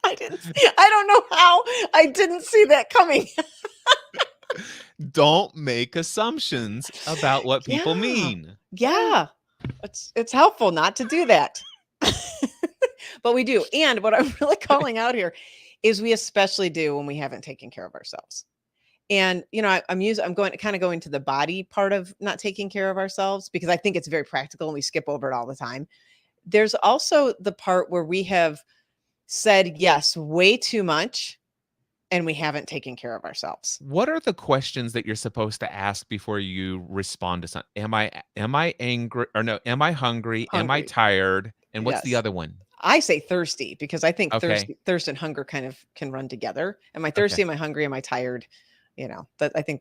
I don't know how I didn't see that coming. Don't make assumptions about what people mean. Yeah. It's helpful not to do that. But we do. And what I'm really calling out here is we especially do when we haven't taken care of ourselves. And, I'm going to the body part of not taking care of ourselves because I think it's very practical and we skip over it all the time. There's also the part where we have said yes way too much and we haven't taken care of ourselves. What are the questions that you're supposed to ask before you respond to something? Am I angry or no? Am I hungry? Am I tired? And what's the Yes. other one? I say thirsty because I think Okay. thirst and hunger kind of can run together. Am I thirsty? Okay. Am I hungry? Am I tired? I think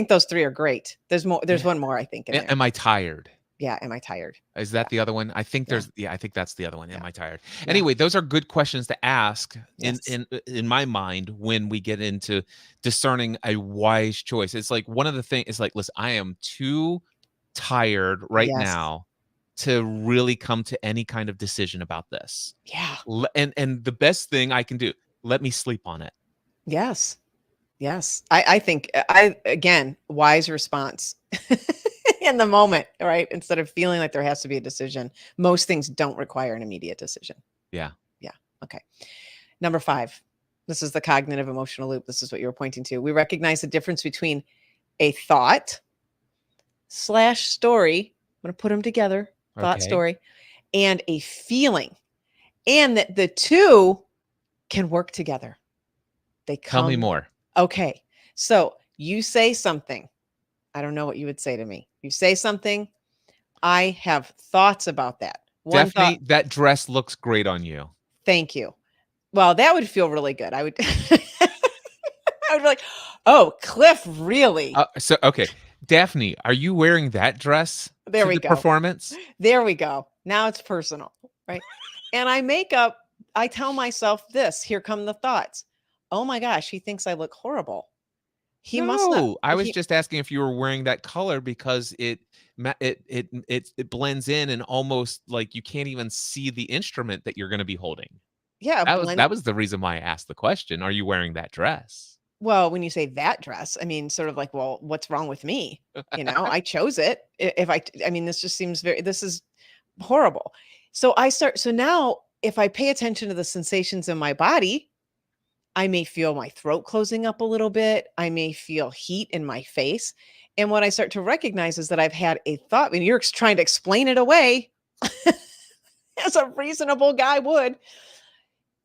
those three are great. There's more. There's Yeah. one more, I think, in there. Am I tired? Yeah. Am I tired? Is that Yeah. the other one? I think Yeah. I think that's the other one. Am Yeah. I tired? Yeah. Anyway, those are good questions to ask Yes. in my mind when we get into discerning a wise choice. It's like one of the things is like, listen, I am too tired right Yes. now to really come to any kind of decision about this. Yeah. And the best thing I can do, let me sleep on it. Yes. Yes. I think again, wise response in the moment, right? Instead of feeling like there has to be a decision. Most things don't require an immediate decision. Yeah. Yeah. Okay. Number 5. This is the cognitive emotional loop. This is what you were pointing to. We recognize the difference between a thought / story. I'm going to put them together. Thought, Okay. story, and a feeling. And that the two can work together. They come. Tell me more. Okay. So you say something. I don't know what you would say to me. You say something. I have thoughts about that. One Daphne, thought. that dress looks great on you. Thank you. Well, that would feel really good. I would I would be like, oh, Cliff, really? So okay. Daphne, are you wearing that dress There to we the go. performance? There we go. Now it's personal, right? And I tell myself this, here come the thoughts. Oh my gosh, he thinks I look horrible. He must not. No, I was just asking if you were wearing that color because it blends in and almost like you can't even see the instrument that you're going to be holding. Yeah, That was the reason why I asked the question. Are you wearing that dress? well, when you say that dress, I mean, sort of like, well, what's wrong with me? I chose it. I mean, this just seems this is horrible. So now if I pay attention to the sensations in my body, I may feel my throat closing up a little bit. I may feel heat in my face. And what I start to recognize is that I've had a thought, and you're trying to explain it away as a reasonable guy would.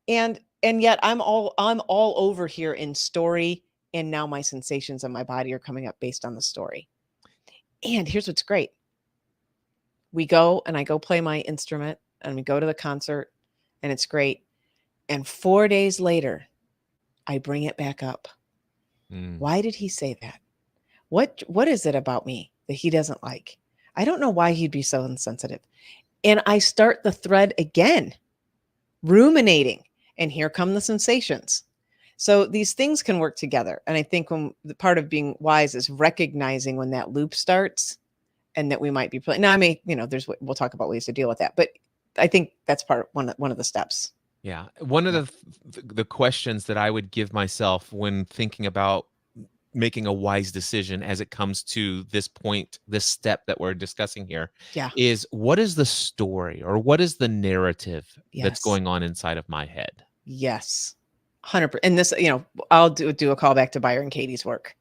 And yet I'm all over here in story, and now my sensations in my body are coming up based on the story. And here's what's great. I go play my instrument, and we go to the concert, and it's great. And 4 days later, I bring it back up. Why did he say that? What is it about me that he doesn't like? I don't know why he'd be so insensitive. And I start the thread again, ruminating. And here come the sensations. So these things can work together. And I think when the part of being wise is recognizing when that loop starts and that we might be playing. Now, I mean, we'll talk about ways to deal with that, but I think that's one of the steps. Yeah. One of the questions that I would give myself when thinking about making a wise decision as it comes to this point, this step that we're discussing here, is what is the story or what is the narrative that's going on inside of my head? Yes. 100%. And this, I'll do a callback to Byron Katie's work,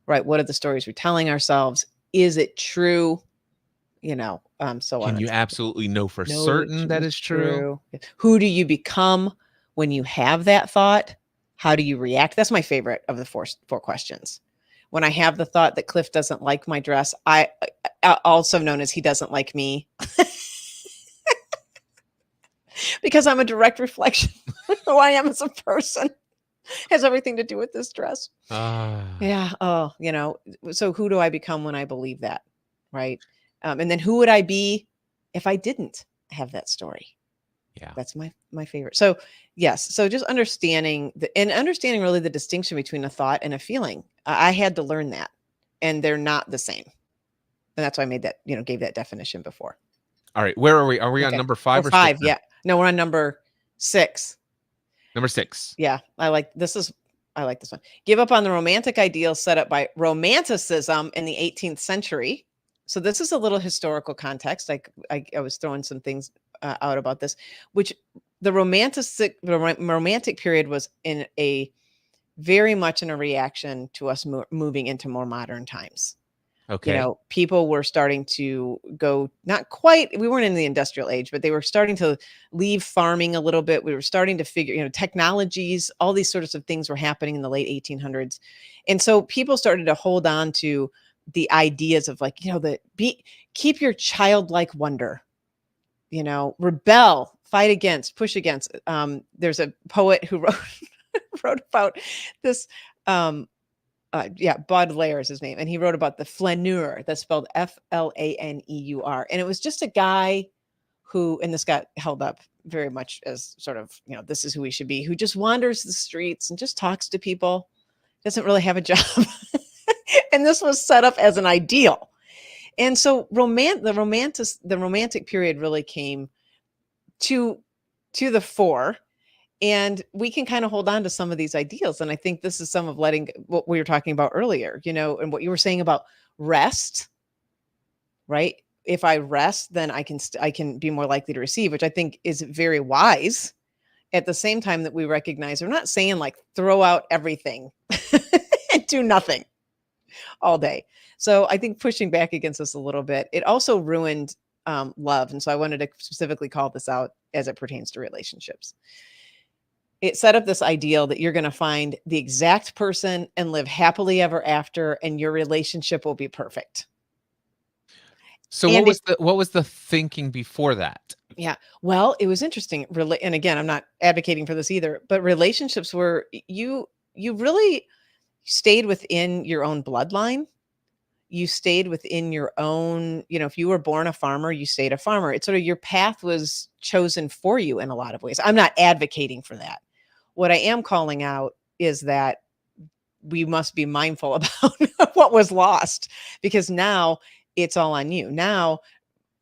right? What are the stories we're telling ourselves? Is it true? So on. Can you absolutely know for certain that is true? Who do you become when you have that thought? How do you react? That's my favorite of the four questions. When I have the thought that Cliff doesn't like my dress, I also known as he doesn't like me. Because I'm a direct reflection of who I am as a person. Has everything to do with this dress. Yeah. Oh, so who do I become when I believe that? Right. And then who would I be if I didn't have that story? Yeah. That's my favorite. So yes. So just understanding really the distinction between a thought and a feeling. I had to learn that, and they're not the same. And that's why I made that, gave that definition before. All right. Where are we? Are we on number 5 or 5? 6? Yeah. No, we're on number 6. Number 6. Yeah. I like this one. Give up on the romantic ideal set up by Romanticism in the 18th century. So this is a little historical context. I was throwing some things out about this, which the romantic period was very much in a reaction to us moving into more modern times. Okay. People were starting to go, not quite, we weren't in the industrial age, but they were starting to leave farming a little bit. We were starting to figure, technologies, all these sorts of things were happening in the late 1800s. And so people started to hold on to the ideas of keep your childlike wonder, rebel, fight against, push against. There's a poet who wrote about this, Baudelaire is his name, and he wrote about the flaneur. That's spelled Flaneur, and it was just a guy who, and this got held up very much as sort of, this is who we should be, who just wanders the streets and just talks to people, doesn't really have a job. And this was set up as an ideal. And so the romantic period really came to the fore, and we can kind of hold on to some of these ideals. And I think this is some of letting what we were talking about earlier, and what you were saying about rest, right? If I rest, then I can be more likely to receive, which I think is very wise. At the same time that we recognize, we're not saying like throw out everything and do nothing all day. So I think pushing back against this a little bit, it also ruined love. And so I wanted to specifically call this out as it pertains to relationships. It set up this ideal that you're going to find the exact person and live happily ever after, and your relationship will be perfect. So And what was the thinking before that? Yeah. Well, it was interesting. And again, I'm not advocating for this either, but relationships were you really stayed within your own bloodline. You stayed within your own, if you were born a farmer, you stayed a farmer. It's sort of your path was chosen for you in a lot of ways. I'm not advocating for that. What I am calling out is that we must be mindful about what was lost, because now it's all on you. Now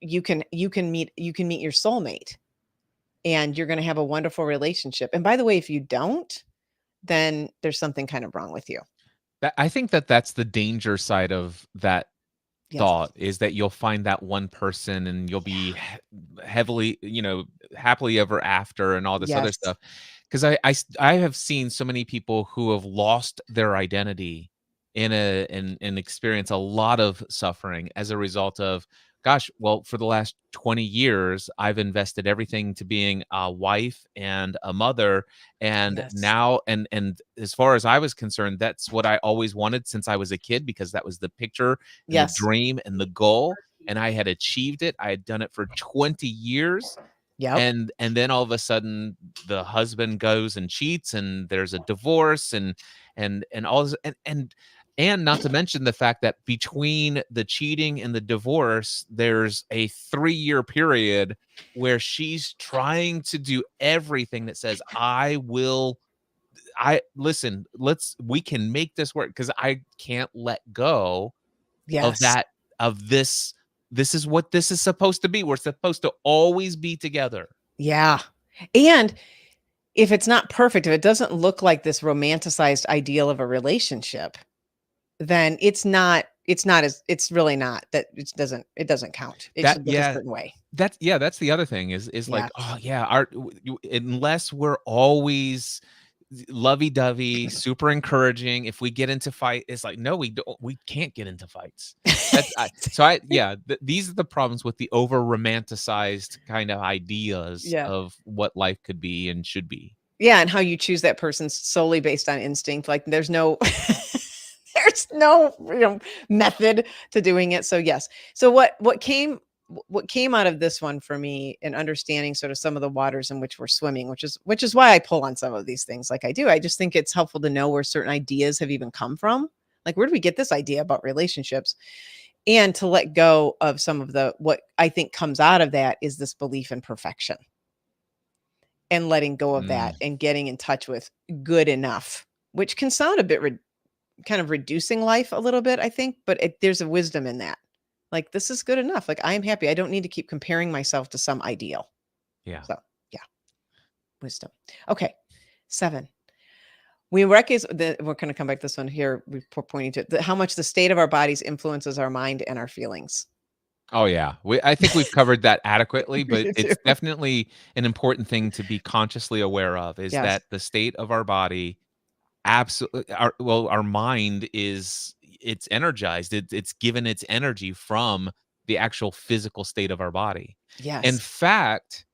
you can meet your soulmate, and you're going to have a wonderful relationship. And by the way, if you don't, then there's something kind of wrong with you. I think that's the danger side of that Yes. thought, is that you'll find that one person and you'll be heavily, happily ever after and all this other Yes. stuff. Because I have seen so many people who have lost their identity and experience a lot of suffering as a result of, gosh, well, for the last 20 years, I've invested everything to being a wife and a mother. And Yes. now, and as far as I was concerned, that's what I always wanted since I was a kid, because that was the picture and Yes. the dream and the goal. And I had achieved it. I had done it for 20 years. Yep. And then all of a sudden the husband goes and cheats, and there's a divorce and all this, and not to mention the fact that between the cheating and the divorce, there's a 3-year period where she's trying to do everything that says, we can make this work, because I can't let go of that, of this. This is what this is supposed to be. We're supposed to always be together. Yeah. And if it's not perfect, if it doesn't look like this romanticized ideal of a relationship, then it's really not that. It doesn't count. It should look a certain way. That's the other thing is like, oh yeah, unless we're always lovey-dovey, super encouraging, if we get into fight, it's like, no, we can't get into fights. These are the problems with the over romanticized kind of ideas of what life could be and should be. Yeah. And how you choose that person solely based on instinct. Like there's no there's no method to doing it. So yes. So what came out of this one for me, and understanding sort of some of the waters in which we're swimming, which is why I pull on some of these things like I do. I just think it's helpful to know where certain ideas have even come from. Like, where do we get this idea about relationships? And to let go of some of what I think comes out of that is this belief in perfection, and letting go of that and getting in touch with good enough, which can sound a bit kind of reducing life a little bit, I think, but there's a wisdom in that. Like, this is good enough. Like, I'm happy. I don't need to keep comparing myself to some ideal. Yeah. So yeah. Wisdom. Okay. 7. We recognize that we're going to come back to this one here. We're pointing to how much the state of our bodies influences our mind and our feelings. Oh yeah. I think we've covered that adequately, but it's definitely an important thing to be consciously aware of, is that the state of our body, absolutely, our mind it's energized. It's given its energy from the actual physical state of our body. Yes. In fact,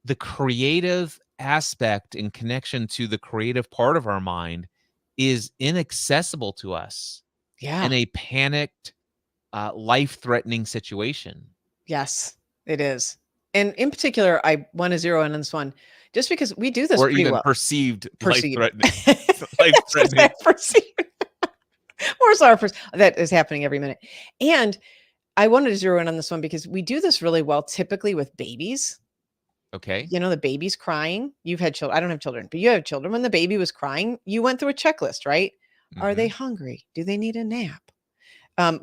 the creative aspect in connection to the creative part of our mind is inaccessible to us in a panicked, life-threatening situation. Yes, it is. And in particular, I want to zero in on this one, just because we do this or pretty even well. perceived. Perceived. Life-threatening. Perceived. More so our that is happening every minute. And I wanted to zero in on this one because we do this really well typically with babies. Okay. You know, the baby's crying. You've had children. I don't have children, but you have children. When the baby was crying, you went through a checklist, right? Are they Mhm. hungry? Do they need a nap?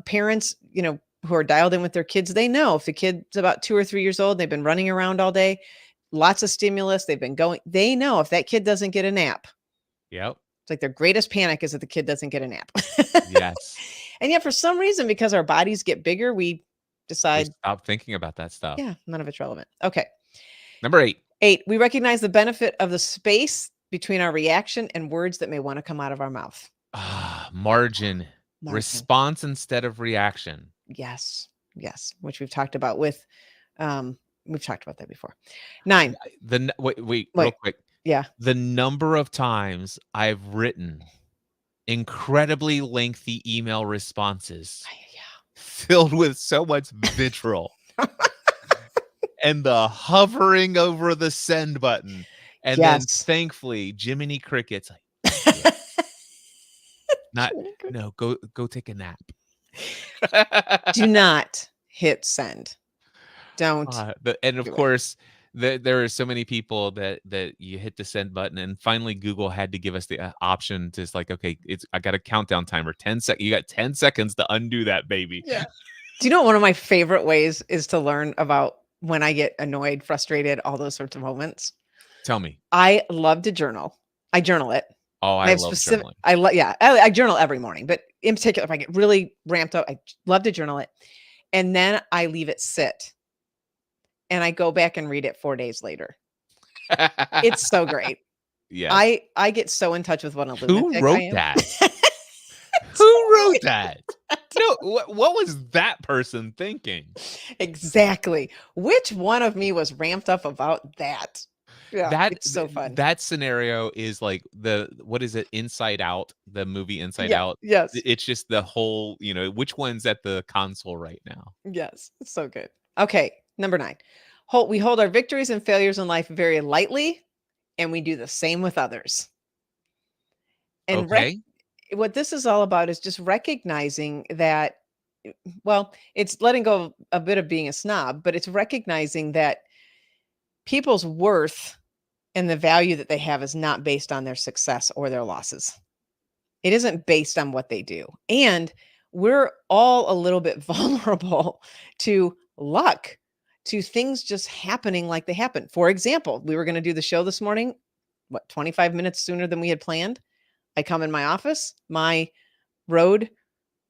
Parents, you know, who are dialed in with their kids, they know if the kid's about 2 or 3 years old, they've been running around all day, lots of stimulus, they've been going, they know if that kid doesn't get a nap, Yep. it's like their greatest panic is that the kid doesn't get a nap. Yes. And yet, for some reason, because our bodies get bigger, we We decide, stop thinking about that stuff. yeah, none of it's relevant. Okay. Number 8. 8, we recognize the benefit of the space between our reaction and words that may want to come out of our mouth. Margin. Margin. Response instead of reaction. Yes. Yes. Which we've talked about with, we've talked about that before. 9. Wait, real Wait. quick. Yeah. The number of times I've written incredibly lengthy email responses Yeah. filled with so much vitriol and the hovering over the send button. And then Yes. thankfully, Jiminy Cricket's like, "Yeah, not, no, go take a nap." Do not hit send. Don't And of do it. course, there are so many people that you hit the send button, and finally Google had to give us the option to, like, okay, I got a countdown timer, 10 seconds. You got 10 seconds to undo that baby. Yeah. Do you know what one of my favorite ways is to learn about when I get annoyed, frustrated, all those sorts of moments? Tell me. I love to journal. I journal it. Oh, I I have love specific journaling. I journal every morning, but in particular, if I get really ramped up, I love to journal it. And then I leave it sit. And I go back and read it 4 days later. It's so great. Yes. I get so in touch with what a Who lunatic I wrote am. that? Who wrote that? No, what was that person thinking? Exactly. Which one of me was ramped up about that? Yeah, it's so fun. That scenario is like what is it? Inside Out, the movie Inside Yeah, Out. yes, It's just the whole, which one's at the console right now? yes. It's so good. Okay, number 9. We hold our victories and failures in life very lightly, and we do the same with others. And Okay. what this is all about is just recognizing that, well, it's letting go a bit of being a snob, but it's recognizing that people's worth and the value that they have is not based on their success or their losses. It isn't based on what they do. And we're all a little bit vulnerable to luck, to things just happening like they happen. For example, we were going to do the show this morning, 25 minutes sooner than we had planned. I come in my office, my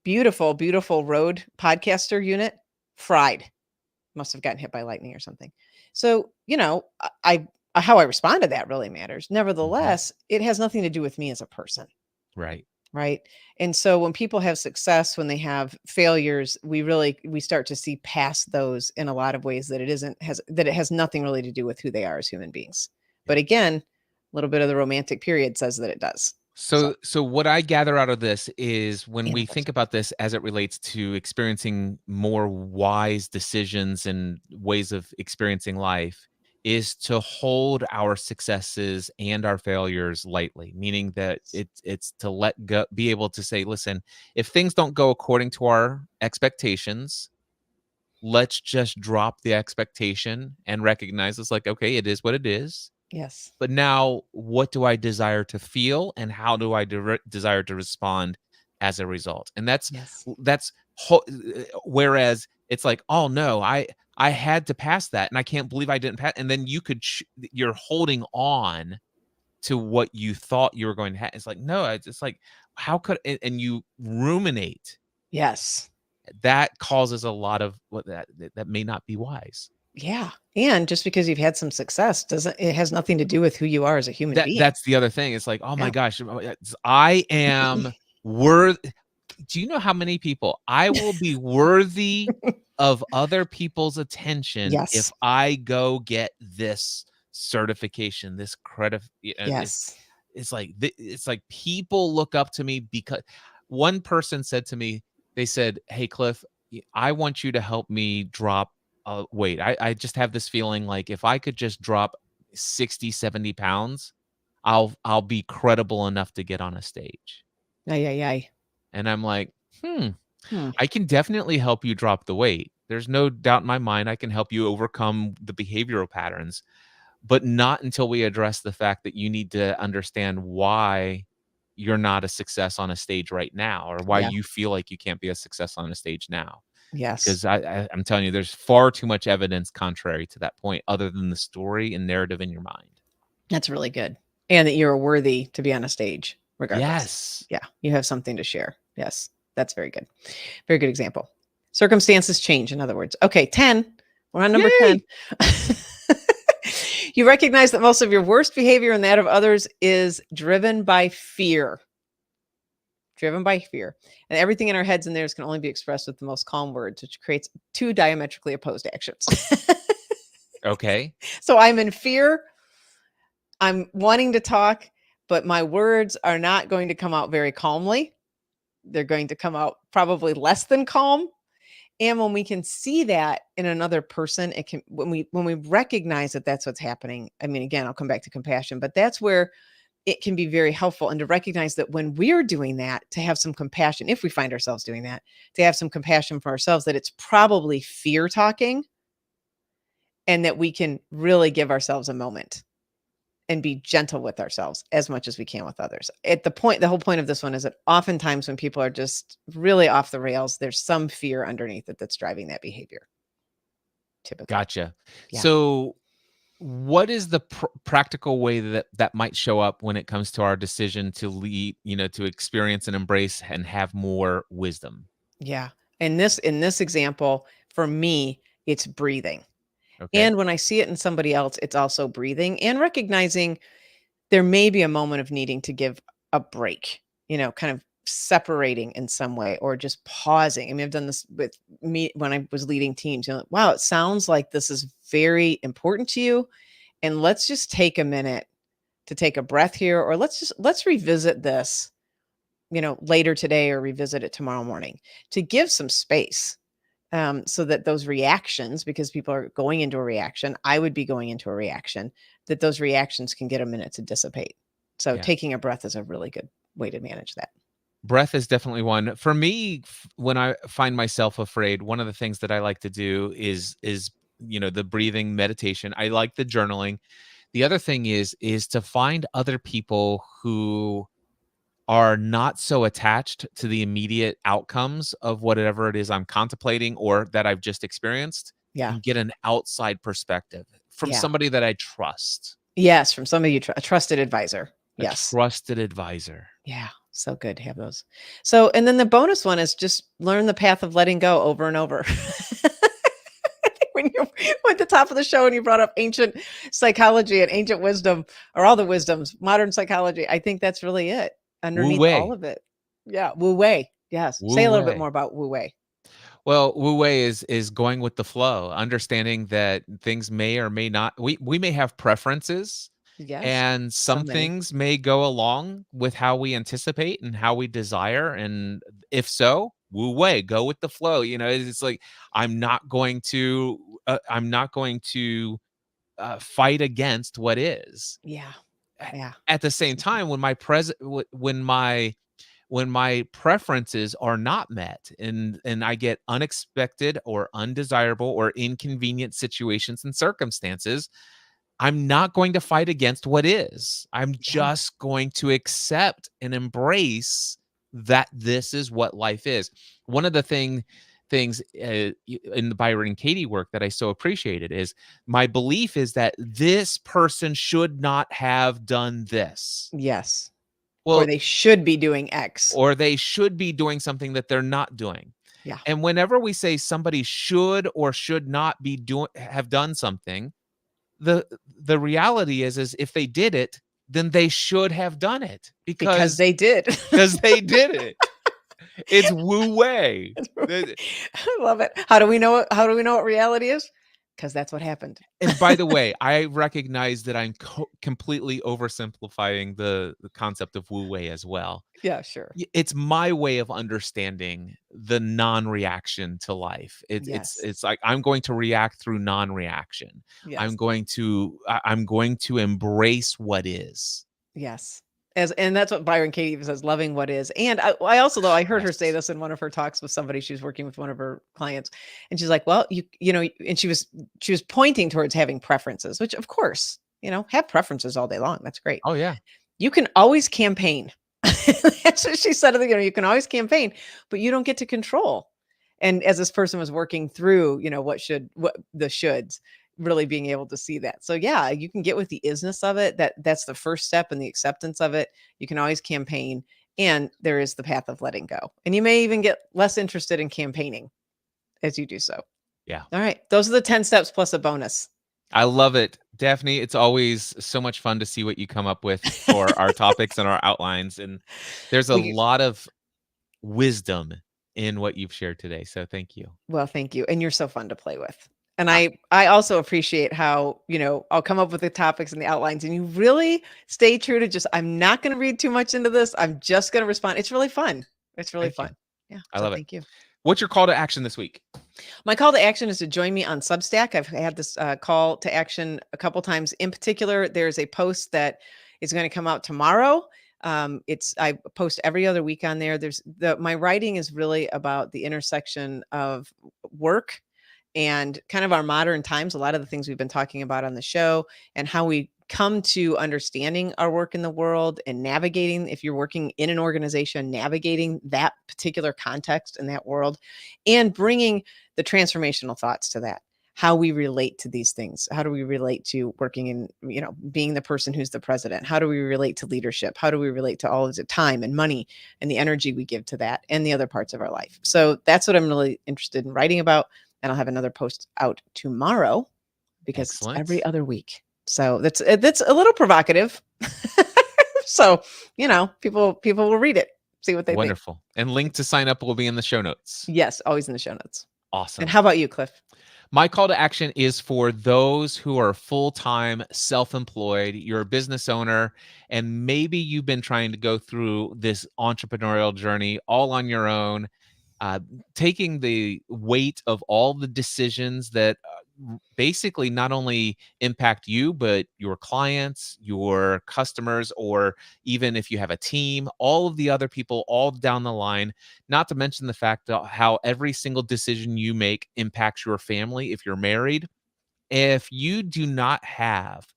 beautiful, beautiful Rode podcaster unit fried. Must have gotten hit by lightning or something. So, how I respond to that really matters. Mhm. Nevertheless, it has nothing to do with me as a person. Right. Right. And so when people have success, when they have failures, we start to see past those in a lot of ways that it has nothing really to do with who they are as human beings. But Yep. again, a little bit of the romantic period says that it does. So So what I gather out of this is when and we it does. think about this as it relates to experiencing more wise decisions and ways of experiencing life is to hold our successes and our failures lightly, meaning that it's to let go, be able to say, listen, if things don't go according to our expectations, let's just drop the expectation and recognize it's like, okay, it is what it is. Yes. But now, what do I desire to feel, and how do I desire to respond as a result? And Yes. whereas it's like, oh no, I had to pass that, and I can't believe I didn't pass. And then you're holding on to what you thought you were going to have. It's like, no, it's like, how could, and you ruminate. Yes. That causes a lot of what that may not be wise. Yeah. And just because you've had some success it has nothing to do with who you are as a human being. That's the other thing. It's like, oh my Yeah. gosh, I am worth. Do you know how many people I will be worthy of other people's attention if Yes. I go get this certification, this credit? Yes. It's like people look up to me because one person said to me, they said, "Hey, Cliff, I want you to help me drop weight. I just have this feeling like if I could just drop 60, 70 pounds, I'll be credible enough to get on a stage." Ay, ay, ay. And I'm like, hmm, Hmm. I can definitely help you drop the weight. There's no doubt in my mind I can help you overcome the behavioral patterns, but not until we address the fact that you need to understand why you're not a success on a stage right now, or why Yeah. you feel like you can't be a success on a stage now. Yes. Because I'm telling you, there's far too much evidence contrary to that point, other than the story and narrative in your mind. That's really good. And that you're worthy to be on a stage regardless. Yes. Yeah. You have something to share. Yes. That's very good. Very good example. Circumstances change, in other words. Okay. 10. We're on number 10. Yay! You recognize that most of your worst behavior and that of others is driven by fear. Driven by fear. And everything in our heads and theirs can only be expressed with the most calm words, which creates two diametrically opposed actions. Okay. So I'm in fear. I'm wanting to talk, but my words are not going to come out very calmly. They're going to come out probably less than calm. And when we can see that in another person, it can, when we recognize that that's what's happening. I mean, again, I'll come back to compassion, but that's where it can be very helpful, and to recognize that when we're doing that, to have some compassion, if we find ourselves doing that, to have some compassion for ourselves, that it's probably fear talking, and that we can really give ourselves a moment and be gentle with ourselves as much as we can with others. The whole point of this one is that oftentimes when people are just really off the rails, there's some fear underneath it that's driving that behavior. Typically. Gotcha. Yeah. So what is the practical way that might show up when it comes to our decision to lead, to experience and embrace and have more wisdom? Yeah. In this example, for me, it's breathing. Okay. And when I see it in somebody else, it's also breathing and recognizing there may be a moment of needing to give a break, kind of separating in some way, or just pausing. I mean, I've done this with me when I was leading teams. Wow, it sounds like this is very important to you. And let's just take a minute to take a breath here, or let's revisit this, later today, or revisit it tomorrow morning, to give some space. So that those reactions, because people are going into a reaction, I would be going into a reaction, that those reactions can get a minute to dissipate. So Yeah. taking a breath is a really good way to manage that. Breath is definitely one. For me, when I find myself afraid, one of the things that I like to do is the breathing meditation. I like the journaling. The other thing is to find other people who are not so attached to the immediate outcomes of whatever it is I'm contemplating or that I've just experienced, Yeah. and get an outside perspective from Yeah. somebody that I trust, Yes. From somebody a trusted advisor. a Yes. trusted advisor. Yeah. So good to have those. So, and then the bonus one is just learn the path of letting go over and over. I think when you went to the top of the show and you brought up ancient psychology and ancient wisdom, or all the wisdoms, modern psychology, I think that's really it Wu underneath all Wei. of it. Yeah. Wu Wei. Yes. Wu Say a little bit Wei. more about Wu Wei. Well, Wu Wei is going with the flow, understanding that things may or may not, we may have preferences, Yes. and So some many. things may go along with how we anticipate and how we desire. And if so, Wu Wei, go with the flow. It's like I'm not going to fight against what is. Yeah. Yeah. At the same time, when my preferences are not met, and I get unexpected or undesirable or inconvenient situations and circumstances, I'm not going to fight against what is. I'm Yeah. just going to accept and embrace that this is what life is. One of the things in the Byron Katie work that I so appreciated is my belief is that this person should not have done this. Yes. Or Well, they should be doing X. or they should be doing something that they're not doing. Yeah. And whenever we say somebody should or should not be have done something, the reality is if they did it, then they should have done it Because because they did. they did it. It's Wu Wei. I love it. How do we know what reality is? Because that's what happened. And by the way, I recognize that I'm completely oversimplifying the concept of Wu Wei as well. Yeah, sure. It's my way of understanding the non-reaction to life. Yes. It's like I'm going to react through non-reaction. Yes. I'm going to embrace what is. Yes. And that's what Byron Katie even says, loving what is. And I also, though, I heard her say Yes. this in one of her talks with somebody. She was working with one of her clients, and she's like, well, you know, and she was pointing towards having preferences, which of course, have preferences all day long. That's great. Oh, yeah. You can always campaign. That's what she said. You can always campaign, but you don't get to control. And as this person was working through, what the shoulds, really being able to see that. So yeah, you can get with the isness of it. That's the first step in the acceptance of it. You can always campaign, and there is the path of letting go. And you may even get less interested in campaigning as you do so. Yeah. All right. Those are the 10 steps plus a bonus. I love it. Daphne, it's always so much fun to see what you come up with for our topics and our outlines. And there's a lot of wisdom in what you've shared today. So thank you. Well, thank you. And you're so fun to play with. And I also appreciate how, I'll come up with the topics and the outlines, and you really stay true to just, I'm not going to read too much into this. I'm just going to respond. It's really fun. It's really fun. Yeah. I love it. Thank you. What's your call to action this week? My call to action is to join me on Substack. I've had this call to action a couple times. In particular, there's a post that is going to come out tomorrow. I post every other week on there. My writing is really about the intersection of work and kind of our modern times, a lot of the things we've been talking about on the show, and how we come to understanding our work in the world and navigating, if you're working in an organization, navigating that particular context in that world, and bringing the transformational thoughts to that. How we relate to these things. How do we relate to working in, being the person who's the president? How do we relate to leadership? How do we relate to all of the time and money and the energy we give to that and the other parts of our life? So that's what I'm really interested in writing about. And I'll have another post out tomorrow because it's every other week. So that's a little provocative. So, people will read it, see what they think. Wonderful. And link to sign up will be in the show notes. Yes, always in the show notes. Awesome. And how about you, Cliff? My call to action is for those who are full-time self-employed. You're a business owner, and maybe you've been trying to go through this entrepreneurial journey all on your own, taking the weight of all the decisions that basically not only impact you, but your clients, your customers, or even if you have a team, all of the other people all down the line, not to mention the fact that how every single decision you make impacts your family if you're married. If you do not have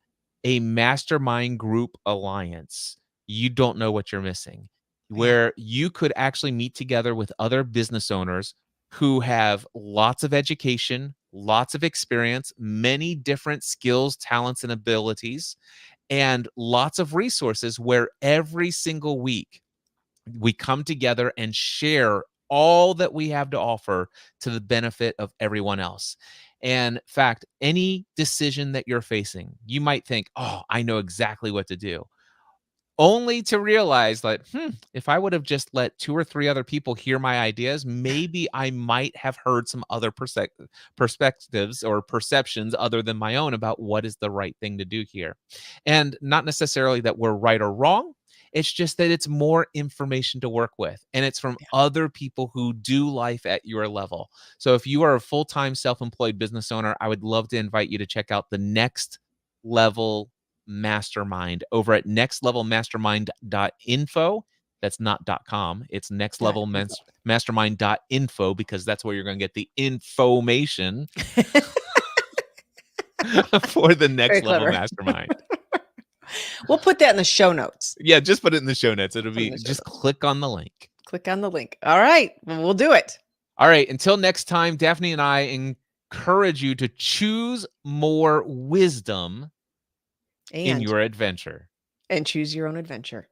a mastermind group alliance, you don't know what you're missing, where you could actually meet together with other business owners who have lots of education, lots of experience, many different skills, talents, and abilities, and lots of resources, where every single week we come together and share all that we have to offer to the benefit of everyone else. And in fact, any decision that you're facing, you might think, oh, I know exactly what to do. Only to realize that, if I would have just let 2 or 3 other people hear my ideas, maybe I might have heard some other perspectives or perceptions other than my own about what is the right thing to do here. And not necessarily that we're right or wrong. It's just that it's more information to work with, and it's from other people who do life at your level. So if you are a full-time self-employed business owner, I would love to invite you to check out the Next Level Mastermind over at nextlevelmastermind.info. That's not .com. It's nextlevelmastermind.info, because that's where you're going to get the information for the Next Level Mastermind. We'll put that in the show notes. Yeah, just put it in the show notes. It'll be just click on the link. Click on the link. All right. Well, we'll do it. All right. Until next time, Daphne and I encourage you to choose more wisdom in your adventure. And choose your own adventure.